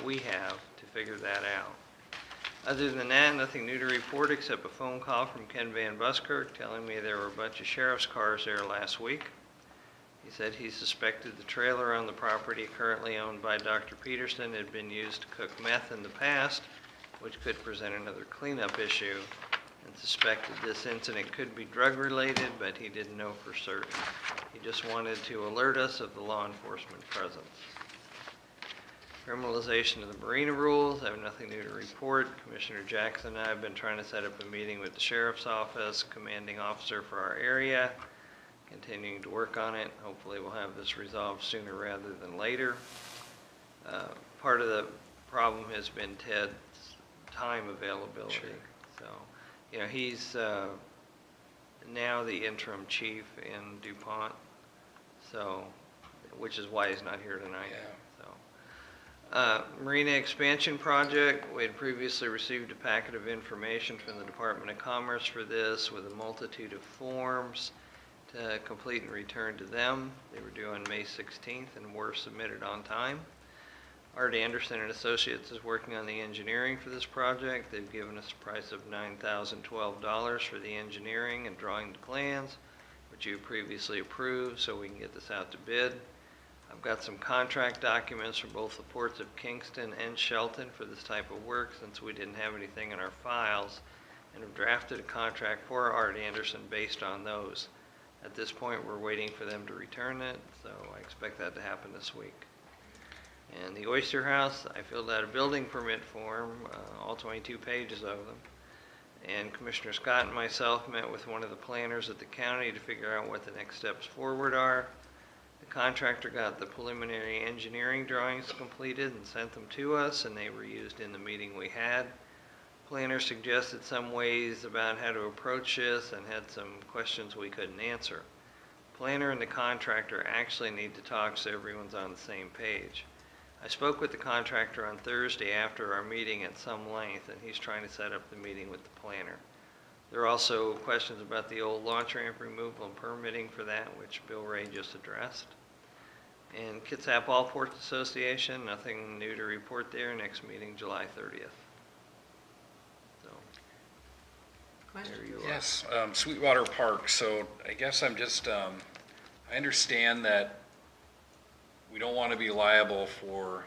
we have, to figure that out. Other than that, nothing new to report except a phone call from Ken Van Buskirk telling me there were a bunch of sheriff's cars there last week. He said he suspected the trailer on the property currently owned by Dr. Peterson had been used to cook meth in the past, which could present another cleanup issue, and suspected this incident could be drug-related, but he didn't know for certain. He just wanted to alert us of the law enforcement presence. Criminalization of the marina rules, I have nothing new to report. Commissioner Jackson and I have been trying to set up a meeting with the sheriff's office, commanding officer for our area, continuing to work on it. Hopefully we'll have this resolved sooner rather than later. Part of the problem has been Ted's time availability. Sure. So, he's now the interim chief in DuPont, so, which is why he's not here tonight. Yeah. Marina expansion project, we had previously received a packet of information from the Department of Commerce for this with a multitude of forms to complete and return to them. They were due on May 16th and were submitted on time. Art Anderson and Associates is working on the engineering for this project. They've given us a price of $9,012 for the engineering and drawing the plans, which you previously approved, so we can get this out to bid. I've got some contract documents from both the ports of Kingston and Shelton for this type of work, since we didn't have anything in our files, and have drafted a contract for Art Anderson based on those. At this point, we're waiting for them to return it, so I expect that to happen this week. And the Oyster House, I filled out a building permit form, all 22 pages of them. And Commissioner Scott and myself met with one of the planners at the county to figure out what the next steps forward are. The contractor got the preliminary engineering drawings completed and sent them to us, and they were used in the meeting we had. Planner suggested some ways about how to approach this and had some questions we couldn't answer. Planner and the contractor actually need to talk so everyone's on the same page. I spoke with the contractor on Thursday after our meeting at some length, and he's trying to set up the meeting with the planner. There are also questions about the old launch ramp removal and permitting for that, which Bill Ray just addressed. And Kitsap All Ports Association, nothing new to report there. Next meeting, July 30th. So, there you are. Yes, Sweetwater Park, so I guess I'm just, I understand that we don't want to be liable for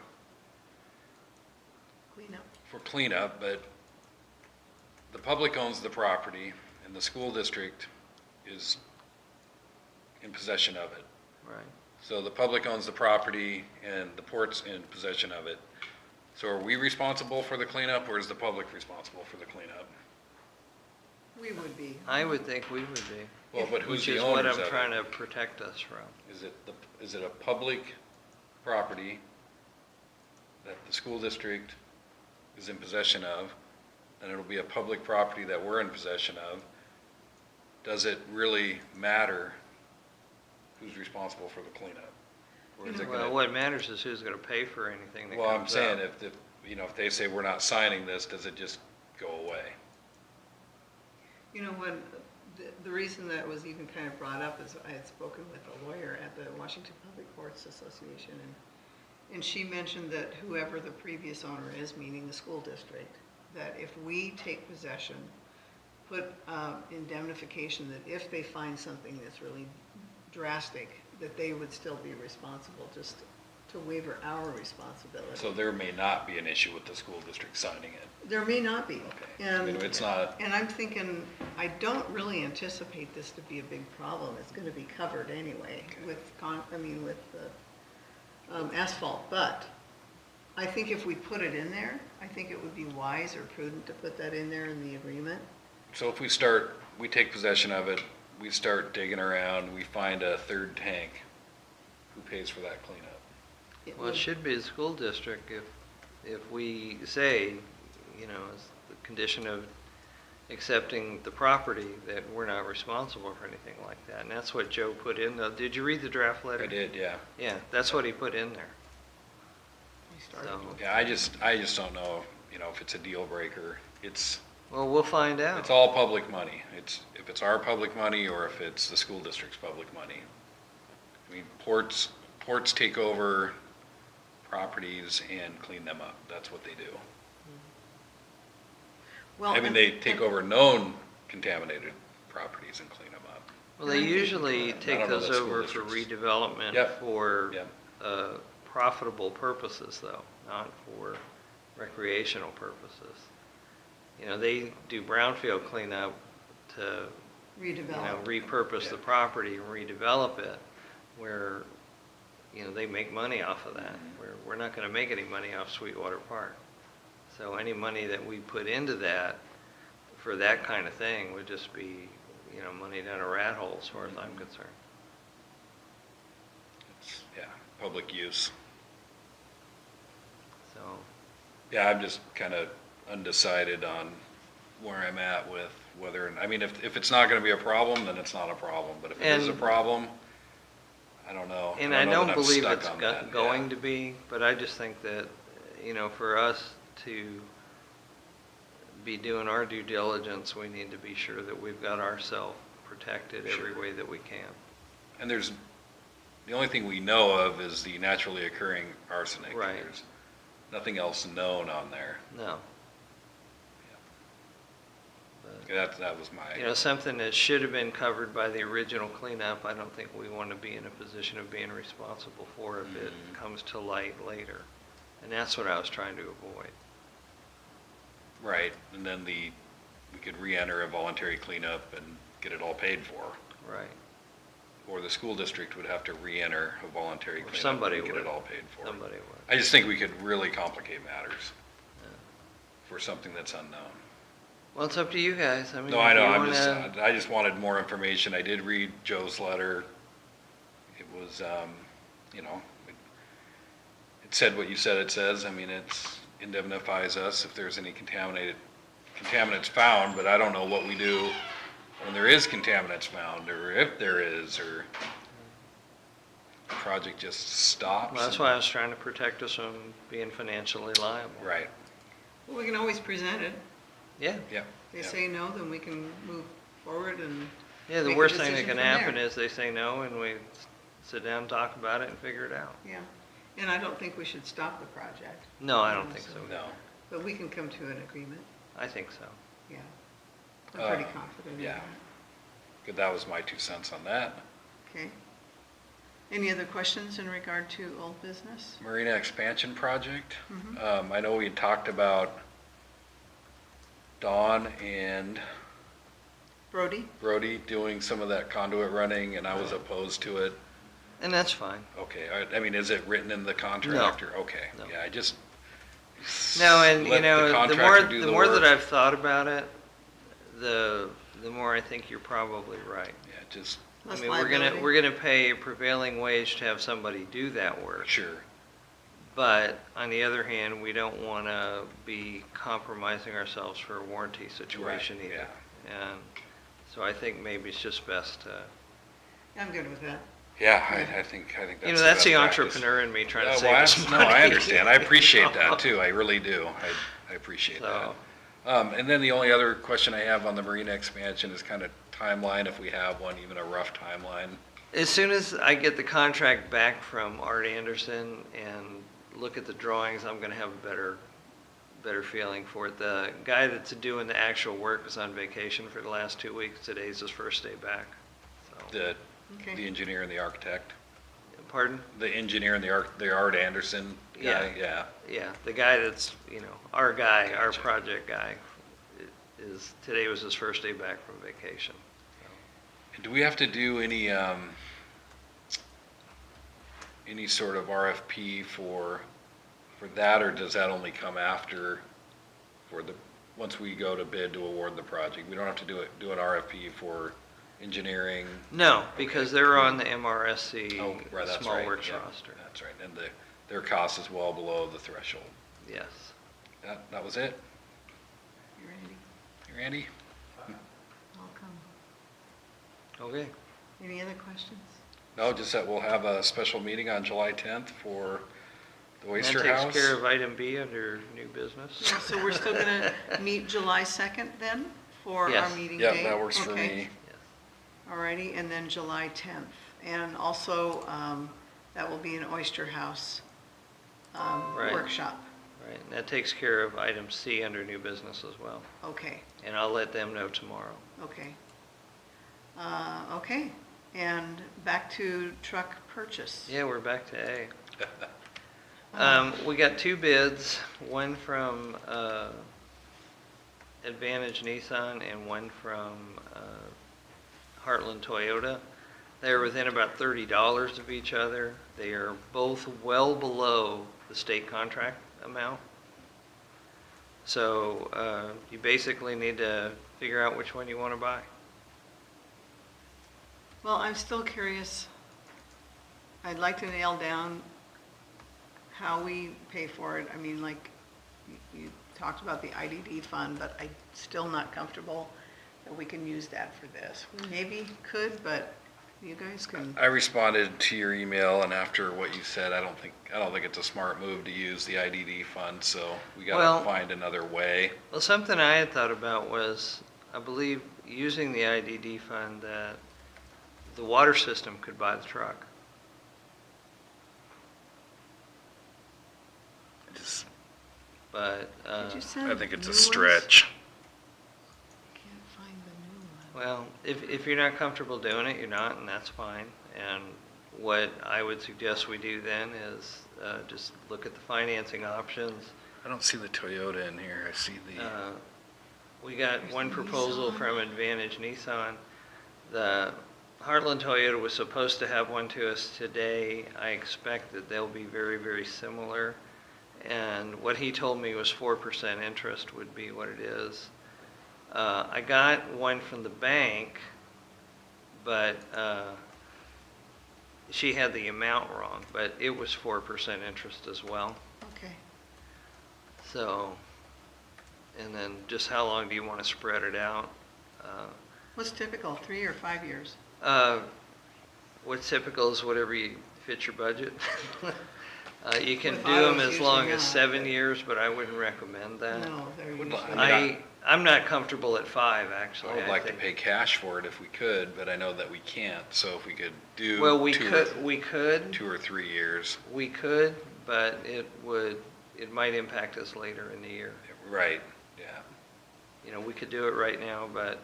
cleanup, but the public owns the property and the school district is in possession of it. Right. So the public owns the property and the port's in possession of it. So are we responsible for the cleanup, or is the public responsible for the cleanup? We would be. I would think we would be. Well, but who's Which the is what owners I'm of trying it? to protect us from. Is it a public property that the school district is in possession of, and it'll be a public property that we're in possession of? Does it really matter who's responsible for the cleanup? Or is it Well, gonna, what matters is who's going to pay for anything that well, I'm comes saying up. if they say we're not signing this, does it just go away? You know, when, the reason that was even kind of brought up is I had spoken with a lawyer at the Washington Public Courts Association, and she mentioned that whoever the previous owner is, meaning the school district, that if we take possession, put indemnification that if they find something that's really drastic, that they would still be responsible, just to waiver our responsibility. So there may not be an issue with the school district signing it. There may not be. Okay. I mean, it's not, And I'm thinking, I don't really anticipate this to be a big problem. It's going to be covered anyway with, with the asphalt. But I think if we put it in there, I think it would be wise or prudent to put that in there in the agreement. so if we take possession of it, we start digging around, we find a third tank, who pays for that cleanup? Well, it should be the school district if we say, you know, as the condition of accepting the property, that we're not responsible for anything like that. And that's what Joe put in. Did you read the draft letter? I did, yeah. Yeah, that's what he put in there. So, Yeah, I just don't know, if it's a deal breaker. well, we'll find out. It's all public money. If it's our public money or if it's the school district's public money. I mean, ports take over properties and clean them up. That's what they do. Well, I mean, and- they take over known contaminated properties and clean them up. Well, they usually take don't know those that school over for districts- redevelopment Yep. for Yep. profitable purposes, though, not for recreational purposes. You know, they do brownfield cleanup to, Redevelop. repurpose the Yeah. property and redevelop it, where, they make money off of that. We're not going to make any money off Sweetwater Park. So any money that we put into that for that kind of thing would just be, money down a rat hole as far as I'm concerned. It's, yeah, public use. So, Yeah, I'm just kind of undecided on where I'm at with whether, I mean, if it's not going to be a problem, then it's not a problem. But if it is a And- problem, I don't know. and I don't that I'm believe stuck it's on that. going Yeah. to be, but I just think that, for us to be doing our due diligence, we need to be sure that we've got ourselves protected every Sure. way that we can. And the only thing we know of is the naturally occurring arsenic. Right. There's nothing else known on there. No. That was my. Something that should have been covered by the original cleanup, I don't think we want to be in a position of being responsible for if it comes to light later. And that's what I was trying to avoid. Right, and then we could re-enter a voluntary cleanup and get it all paid for. Right. or the school district would have to re-enter a voluntary Or cleanup somebody and get would. it all paid for. Somebody would. I just think we could really complicate matters for something that's unknown. Well, it's up to you guys. I mean, No, I if know, you wanna- I just wanted more information. I did read Joe's letter. It was, you know, it said what you said it says. I mean, it's indemnifies us if there's any contaminants found, but I don't know what we do when there is contaminants found, or if there is, or the project just stops. Well, that's why I was trying to protect us from being financially liable. Right, Well, we can always present it. Yeah. yeah. If they yeah. say no, then we can move forward and Yeah, the make a worst thing that decision can from happen there. is they say no and we sit down, talk about it and figure it out. Yeah, and I don't think we should stop the project, No, I don't think so. No, but we can come to an agreement, I think so. yeah. I'm pretty Uh, confident in yeah. that. good, that was my 2 cents on that. Okay. Any other questions in regard to old business? Marina expansion project. Mhm. I know we had talked about Dawn and Brody? Brody doing some of that conduit running, and I was opposed to it. And that's fine. Okay, I mean, is it written in the contract, or, okay, No. yeah, I just. No, and let you know, the more, contractor do the more that work. I've thought about it, the more I think you're probably right. Yeah, just, I Less mean, liability. we're gonna pay a prevailing wage to have somebody do that work. sure, But on the other hand, we don't wanna be compromising ourselves for a warranty situation Right, either. And so I think maybe it's just best to, I'm good with that. yeah, I think that's. you know, that's best the practice. entrepreneur in me trying to Well, save us that's- money. No, I understand, I appreciate You know? that too, I really do, I appreciate that. So, And then the only other question I have on the marina expansion is kind of timeline, if we have one, even a rough timeline. as soon as I get the contract back from Art Anderson and look at the drawings, I'm gonna have a better feeling for it. The guy that's doing the actual work is on vacation for the last 2 weeks. Today's his first day back. So, The Okay. engineer and the architect, pardon? the engineer and the Art Anderson guy, yeah. Yeah, the guy that's, you know, our guy, our Gotcha. project guy, today was his first day back from vacation. Do we have to do any sort of RFP for that, or does that only come after, once we go to bid to award the project? We don't have to do an RFP for engineering? No, because they're on the MRSC Oh, right, that's small right. works yeah, roster. That's right, and their cost is well below the threshold. Yes. That was it? You ready? You Randy? I'll come. Okay. Any other questions? No, just that we'll have a special meeting on July 10th for the And Oyster that House. takes care of item B under new business. Yeah, so we're still gonna meet July 2nd then for our Yes. meeting Yeah, date? that works for Okay. me. Alrighty, and then July 10th. And also, that will be an Oyster House Right. workshop. Right, and that takes care of item C under new business as well. Okay, And I'll let them know tomorrow. okay. Okay, and back to truck purchase. Yeah, we're back to A. Oh. We got 2 bids, one from Advantage Nissan and one from Heartland Toyota. They're within about $30 of each other. They are both well below the state contract amount. So you basically need to figure out which one you want to buy. Well, I'm still curious. I'd like to nail down how we pay for it. I mean, like, you talked about the IDD fund, but I'm still not comfortable that we can use that for this. We maybe could, but you guys can, I responded to your email, and after what you said, I don't think it's a smart move to use the IDD fund, so we Well- gotta find another way. Well, something I had thought about was, I believe, using the IDD fund, that the water system could buy the truck. Just, But, did you send I think it's new a ones? stretch. Can't find the new one. well, if you're not comfortable doing it, you're not, and that's fine. And what I would suggest we do then is just look at the financing options. I don't see the Toyota in here, I see the, We got There's one the proposal Nissan. from Advantage Nissan. The Heartland Toyota was supposed to have one to us today. I expect that they'll be very, very similar. And what he told me was 4% interest would be what it is. I got one from the bank, but she had the amount wrong, but it was 4% interest as well. Okay. So, and then just how long do you want to spread it out? What's typical, 3 or 5 years? What's typical is whatever you fit your budget. You can With do them autos, as long usually as not, 7 but- years, but I wouldn't recommend that. No, they're Would usually. like- I'm not comfortable at 5, actually. I would like to think. pay cash for it if we could, but I know that we can't, so if we could do Well, we 2 could, or 3 years. but it might impact us later in the year. Right, yeah. You know, we could do it right now, but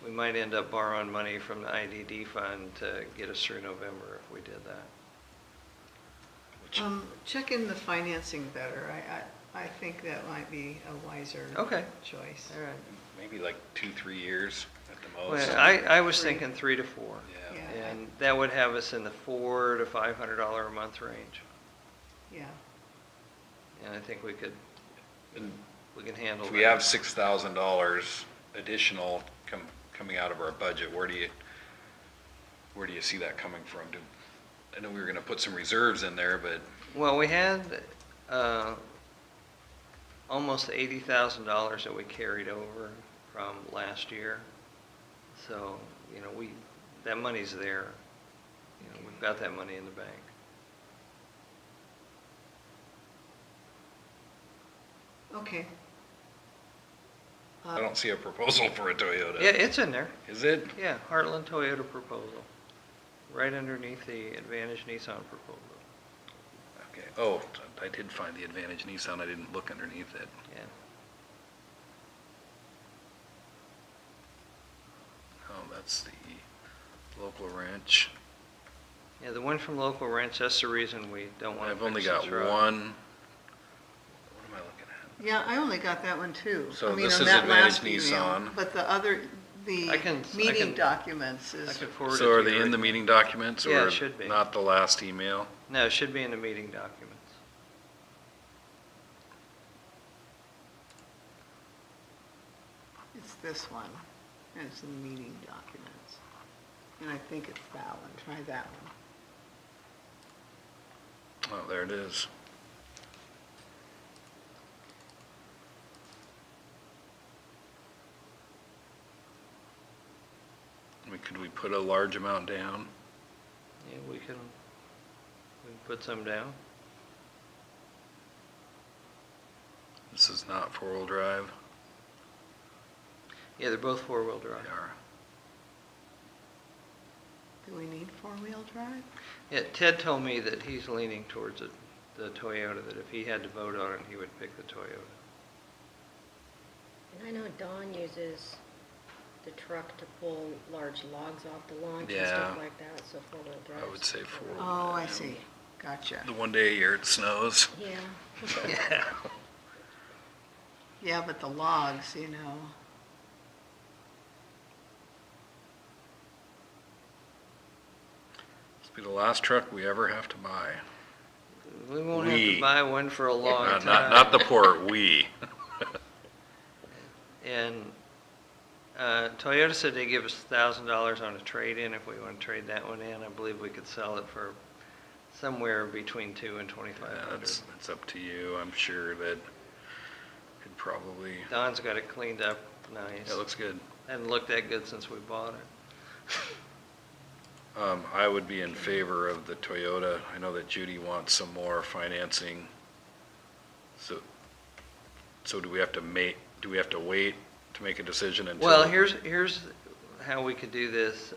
we might end up borrowing money from the IDD fund to get us through November if we did that. Which- Check in the financing better. I think that might be a wiser Okay. choice. All right. Maybe like 2-3 years at the most. Well, I was 3. thinking 3 to 4. Yeah. Yeah, And that would have us in the $400 to $500 a month range. yeah. And I think we can handle If that. we have $6,000 additional coming out of our budget, where do you see that coming from? I know we were gonna put some reserves in there, but Well, we had almost $80,000 that we carried over from last year. So, you know, that money's there. You know, we've got that money in the bank. Okay. I don't see a proposal for a Toyota. Yeah, it's in there. Is it? Yeah, Heartland Toyota proposal. Right underneath the Advantage Nissan proposal. Okay. Oh, I did find the Advantage Nissan. I didn't look underneath it. Yeah. Oh, that's the local ranch. Yeah, the one from Local Ranch, that's the reason we don't want to I've only fix the got truck. one. What am I looking at? Yeah, I only got that one too. So I mean, this on is that last Advantage email, Nissan. But the other, the I can- meeting documents I is, could forward it So are to they you in right the now. meeting documents Yeah, or it should be. not the last email? No, it should be in the meeting documents. it's this one. And it's in the meeting documents. And I think it's that one. Try that one. Oh, there it is. Could we put a large amount down? Yeah, we can put some down. This is not four-wheel drive. Yeah, they're both four-wheel They drive. are. Do we need four-wheel drive? Yeah, Ted told me that he's leaning towards the Toyota, that if he had to vote on it, he would pick the Toyota. And I know Dawn uses the truck to pull large logs off the launch and Yeah. stuff like that, so four-wheel drive. I would say four. Oh, I see. Gotcha. The one day a year it snows. Yeah. Yeah. Yeah, but the logs, you know. This will be the last truck we ever have to buy. We won't have We. to buy one for a long Not, time. not the port, we. And Toyota said they give us $1,000 on a trade-in if we want to trade that one in. I believe we could sell it for somewhere between $2,000 and $2,500. It's up to you. I'm sure that could probably, Don's got it cleaned up nice. it looks good. Hasn't looked that good since we bought it. I would be in favor of the Toyota. I know that Judy wants some more financing. So do we have to wait to make a decision until? Well, here's how we could do this.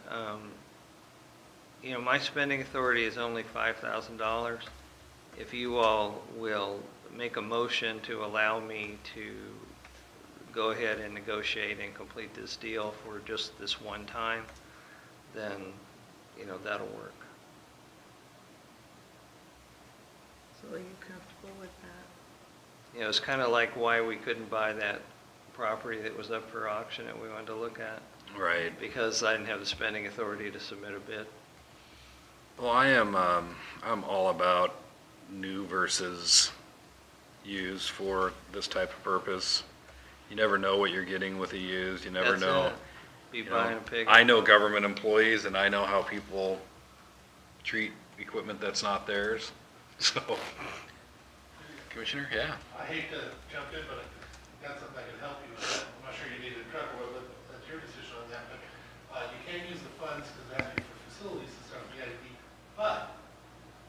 You know, my spending authority is only $5,000. If you all will make a motion to allow me to go ahead and negotiate and complete this deal for just this one time, then, you know, that'll work. So are you comfortable with that? You know, it's kind of like why we couldn't buy that property that was up for auction that we wanted to look at. Right. because I didn't have the spending authority to submit a bid. Well, I'm all about new versus used for this type of purpose. You never know what you're getting with a used, you never That's know. it. Be You know, buying a pig. I know government employees and I know how people treat equipment that's not theirs, so. Commissioner, yeah. I hate to jump in, but I got something I can help you with. I'm not sure you need to trouble with, but that's your decision on that. But you can't use the funds because it has to be for facilities and stuff, VIP. But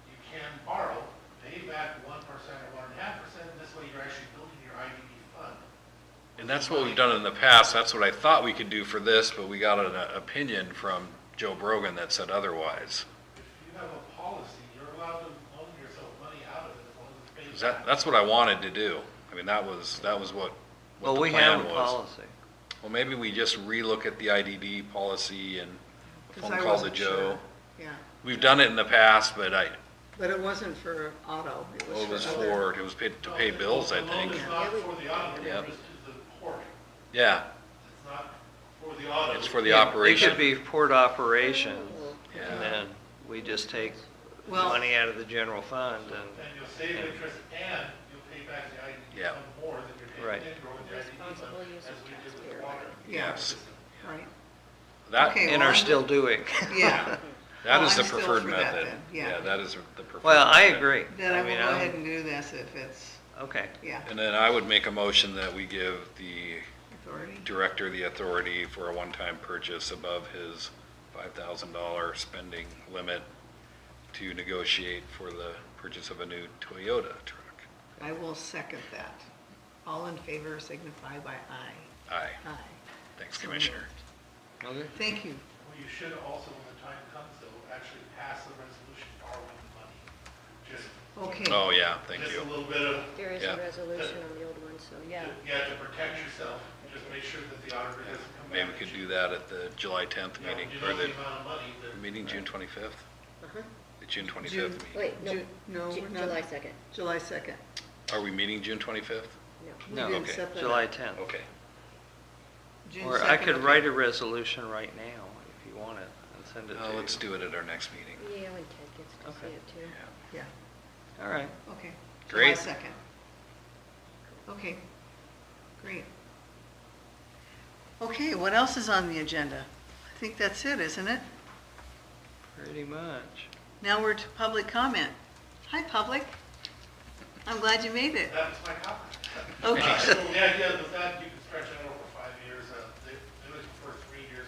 you can borrow, pay back 1% or 1.5%. This way you're actually building your IDB fund. And that's what we've done in the past, that's what I thought we could do for this, but we got an opinion from Joe Brogan that said otherwise. If you have a policy, you're allowed to loan yourself money out of it as long as it's paid back. That's what I wanted to do. I mean, that was what Well, the we plan have a was. policy. Well, maybe we just relook at the IDD policy and a 'Cause phone I call to wasn't Joe. sure. Yeah, We've done it in the past, but but it wasn't for auto, it it was other. for, it was paid, to pay bills, I The loan think. is not for the auto, Yep. it's to the port. Yeah, It's not for the auto. it's for the Yeah, operation. It could be port operations, Yeah. and then we just take Well- money out of the general fund and, And you'll save interest and you'll pay back the IDB Yeah. fund more than you're paying Right. in growing the IDB fund, Responsible use as of we did with taxpayer the water. money. Yeah. Yes. Right, That, Okay. and well, are I'm still doing. yeah. that Well, is the I'm still preferred for that method. then, yeah. That is the preferred. Well, I method. agree. Then I will mean, go I'm- ahead and do this if it's, Okay, yeah, And then I would make a motion that we give the authority. director the authority for a one-time purchase above his $5,000 spending limit to negotiate for the purchase of a new Toyota truck. I will second that. All in favor signify by aye. Aye. Aye. Thanks, So Commissioner. okay. moved. Thank you. Well, you should also, when the time comes though, actually pass the resolution borrowing the money. Just, Okay. Oh, yeah, thank just a you. little bit of, There is Yeah. a resolution on the old one, so yeah. to protect yourself, just make sure that the auditor doesn't come back. Maybe we at could you. do that at the July 10th Yeah, meeting, you or know the the amount of money that. meeting June 25th? Uh-huh. The June 25th June- meeting. Wait, no, No, we're not. July 2nd. July 2nd. Are we meeting June 25th? No. We No, didn't okay. set that July up. 10th. Okay. June Or I 2nd, could okay. write a resolution right now if you want it and send it to you. Let's do it at our next meeting. Yeah, when Ted gets to see Okay. it too. Yeah. Yeah, All right. okay. Great. July 2nd. Okay, great. Okay, what else is on the agenda? I think that's it, isn't it? Pretty much. Now we're to public comment. Hi, public. I'm glad you made it. That was my comment. Okay. So the idea of that, you can stretch it over 5 years. They look for 3 years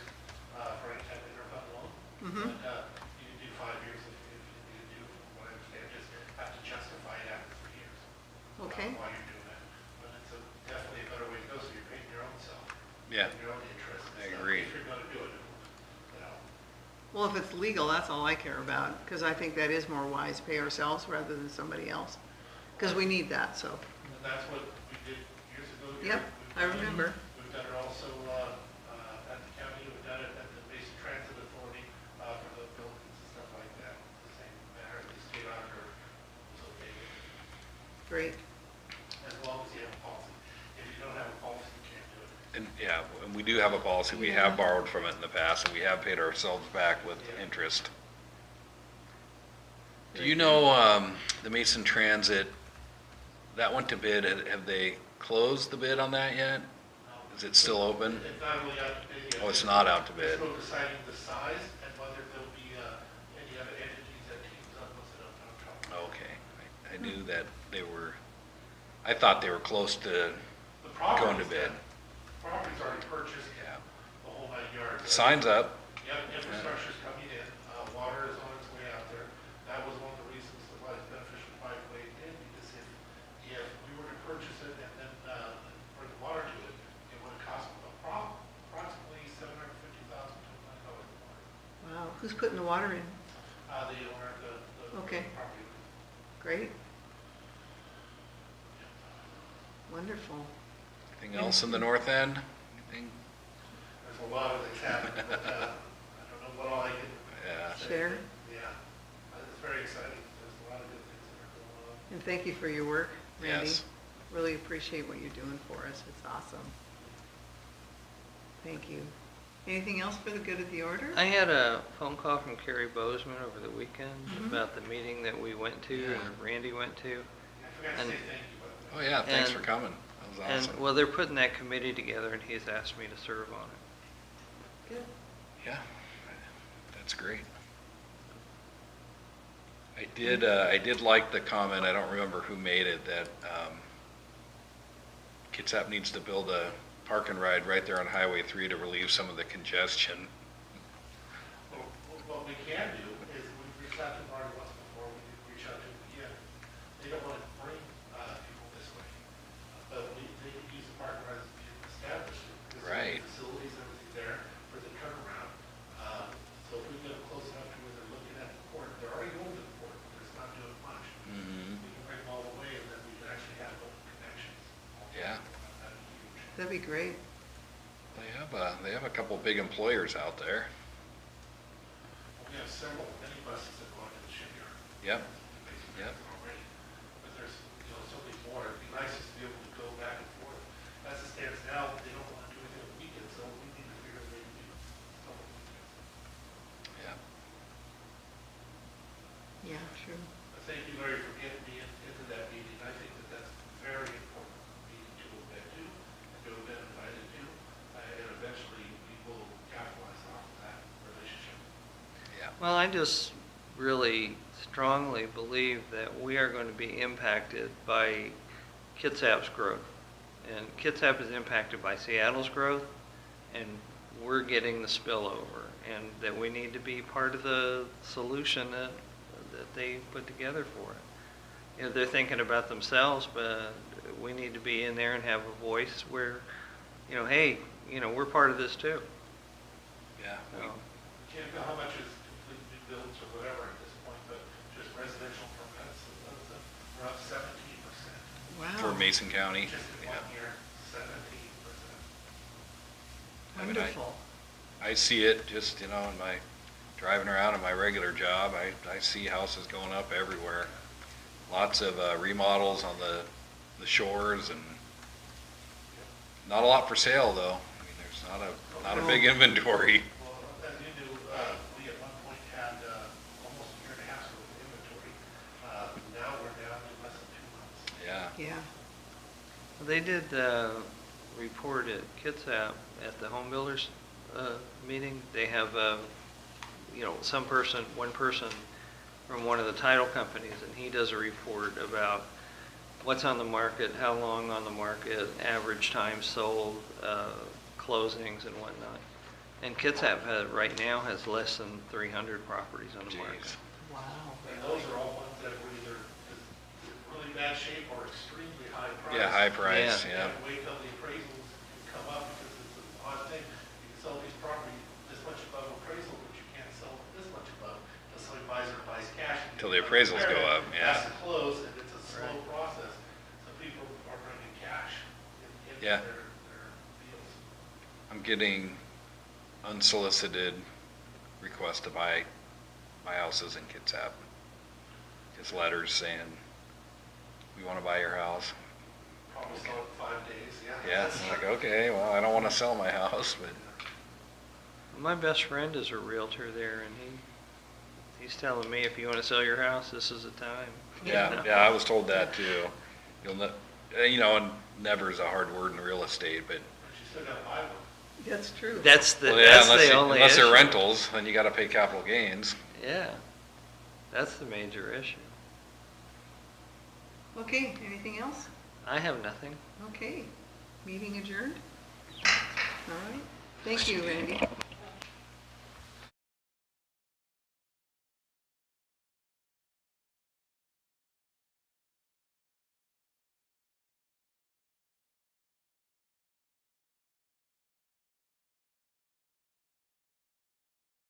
for any type of interfund loan. Mhm. But you can do 5 years if you do, from what I understand, just have to justify it after 3 years. Okay. Why you're doing that. But it's definitely a better way to go, so you're paying your own self. Yeah. Your own interest. and I stuff, agree. If you're gonna do it, you know. Well, if it's legal, that's all I care about, because I think that is more wise, pay ourselves rather than somebody else. Because we need that, so. And that's what we did years ago. Yep, I remember. We've done it also at the county, we've done it at the Basin Transit Authority for the buildings and stuff like that. The same matter, the state auditor was okay with it, Great. as long as you have a policy. If you don't have a policy, you can't do it. And, yeah, and we do have a policy, we have borrowed from it in the past, and we have paid ourselves back with interest. Do you know, the Mason Transit, that went to bid, have they closed the bid on that yet? Is it still open? It's not really out to bid yet. Oh, it's not out to They're bid. still deciding the size and whether there'll be any other entities that teams up with it on top. Okay, I knew that they were, I thought they were close to The going to property's bid. done. Property's already purchased, Yeah. the whole 9 yards. Signs up, Yep, infrastructure's coming in, water is on its way out there. That was one of the reasons why it's beneficial to buy the way it did, because if we were to purchase it and then bring water to it, it would have cost approximately $750,000 to $1 million more. Wow, who's putting the water in? The owner, the Okay. property. Great. Wonderful. anything else in the north end? Anything? There's a lot of things happening, but I don't know what all I can Yeah. say. Share. Yeah, it's very exciting. There's a lot of good things that are going on. And thank you for your work, Randy. Yes. Really appreciate what you're doing for us. It's awesome. Thank you. Anything else for the good of the order? I had a phone call from Carrie Bozeman over the weekend Mhm. about the meeting that we went to and Randy went to. I forgot to And- say thank you, but Oh, yeah, thanks for And- coming. That was And, awesome. well, they're putting that committee together and he's asked me to serve on it. Good. Yeah, that's great. I did like the comment, I don't remember who made it, that Kitsap needs to build a park and ride right there on Highway 3 to relieve some of the congestion. what we can do is we've reached out to Marty once before, we can reach out to them again. They don't want to bring people this way, but they could use the park and ride to establish it. Because there's Right. Facilities, everything there for the turnaround. So if we get them close enough to where they're looking at the port, they're already going to the port, but it's not doing much. Mhm. We can bring them all the way and then we can actually have local connections. Yeah, That'd be huge. That'd be great. they have a couple big employers out there. We have several minibuses that go into the shipyard. Yep, Basically, Yep. already. But there's, so many more. It'd be nice just to be able to go back and forth. As it stands now, they don't want to do anything on weekends, so we need to figure a way to do something on weekends. yeah. Yeah, true. But thank you, Larry, for getting me into that meeting. I think that that's very important meeting to have been to, and to have been invited to. And eventually, we will capitalize off of that relationship. Yeah. Well, I just really strongly believe that we are going to be impacted by Kitsap's growth. And Kitsap is impacted by Seattle's growth, and we're getting the spillover. And that we need to be part of the solution that they put together for it. You know, they're thinking about themselves, but we need to be in there and have a voice where, you know, hey, you know, we're part of this too. Yeah, So, Can't know how much is completely built or whatever at this point, but just residential permits, we're up 17%. for Wow. Mason County. Just in Yeah. 1 year, 17%. I mean, Wonderful. I see it just, in my, driving around in my regular job, I see houses going up everywhere. Lots of remodels on the shores and not a lot for sale though. I mean, there's not a big inventory. Well, as you knew, we at one point had almost a year and a half's worth of inventory. Now we're down to less than 2 months. Yeah, Yeah. They did report at Kitsap at the home builders meeting. They have, one person from one of the title companies, and he does a report about what's on the market, how long on the market, average time sold, closings and whatnot. And Kitsap right now has less than 300 properties on the market. Jeez. Wow. And those are all ones that were either in really bad shape or extremely high price. Yeah, high price, Yeah. yeah. And wait till the appraisals can come up, because it's an odd thing. You can sell these properties this much above appraisal, but you can't sell this much above until somebody buys or buys cash. Till the appraisals go up, It yeah. has to close, and it's a slow Right. process, so people are bringing cash in Yeah. their deals. I'm getting unsolicited requests to buy houses in Kitsap. Just letters saying, we want to buy your house. Probably sell it in 5 days, yeah. Yeah, I'm like, okay, well, I don't want to sell my house, but My best friend is a realtor there, and he's telling me if you want to sell your house, this is the time. yeah, yeah, I was told that too. And never is a hard word in real estate, but, But you still gotta buy one. That's true. That's the, well, yeah, that's the only unless they're issue. rentals, then you got to pay capital gains. Yeah, that's the major issue. Okay, anything else? I have nothing. Okay, meeting adjourned? All right, thank you, Randy.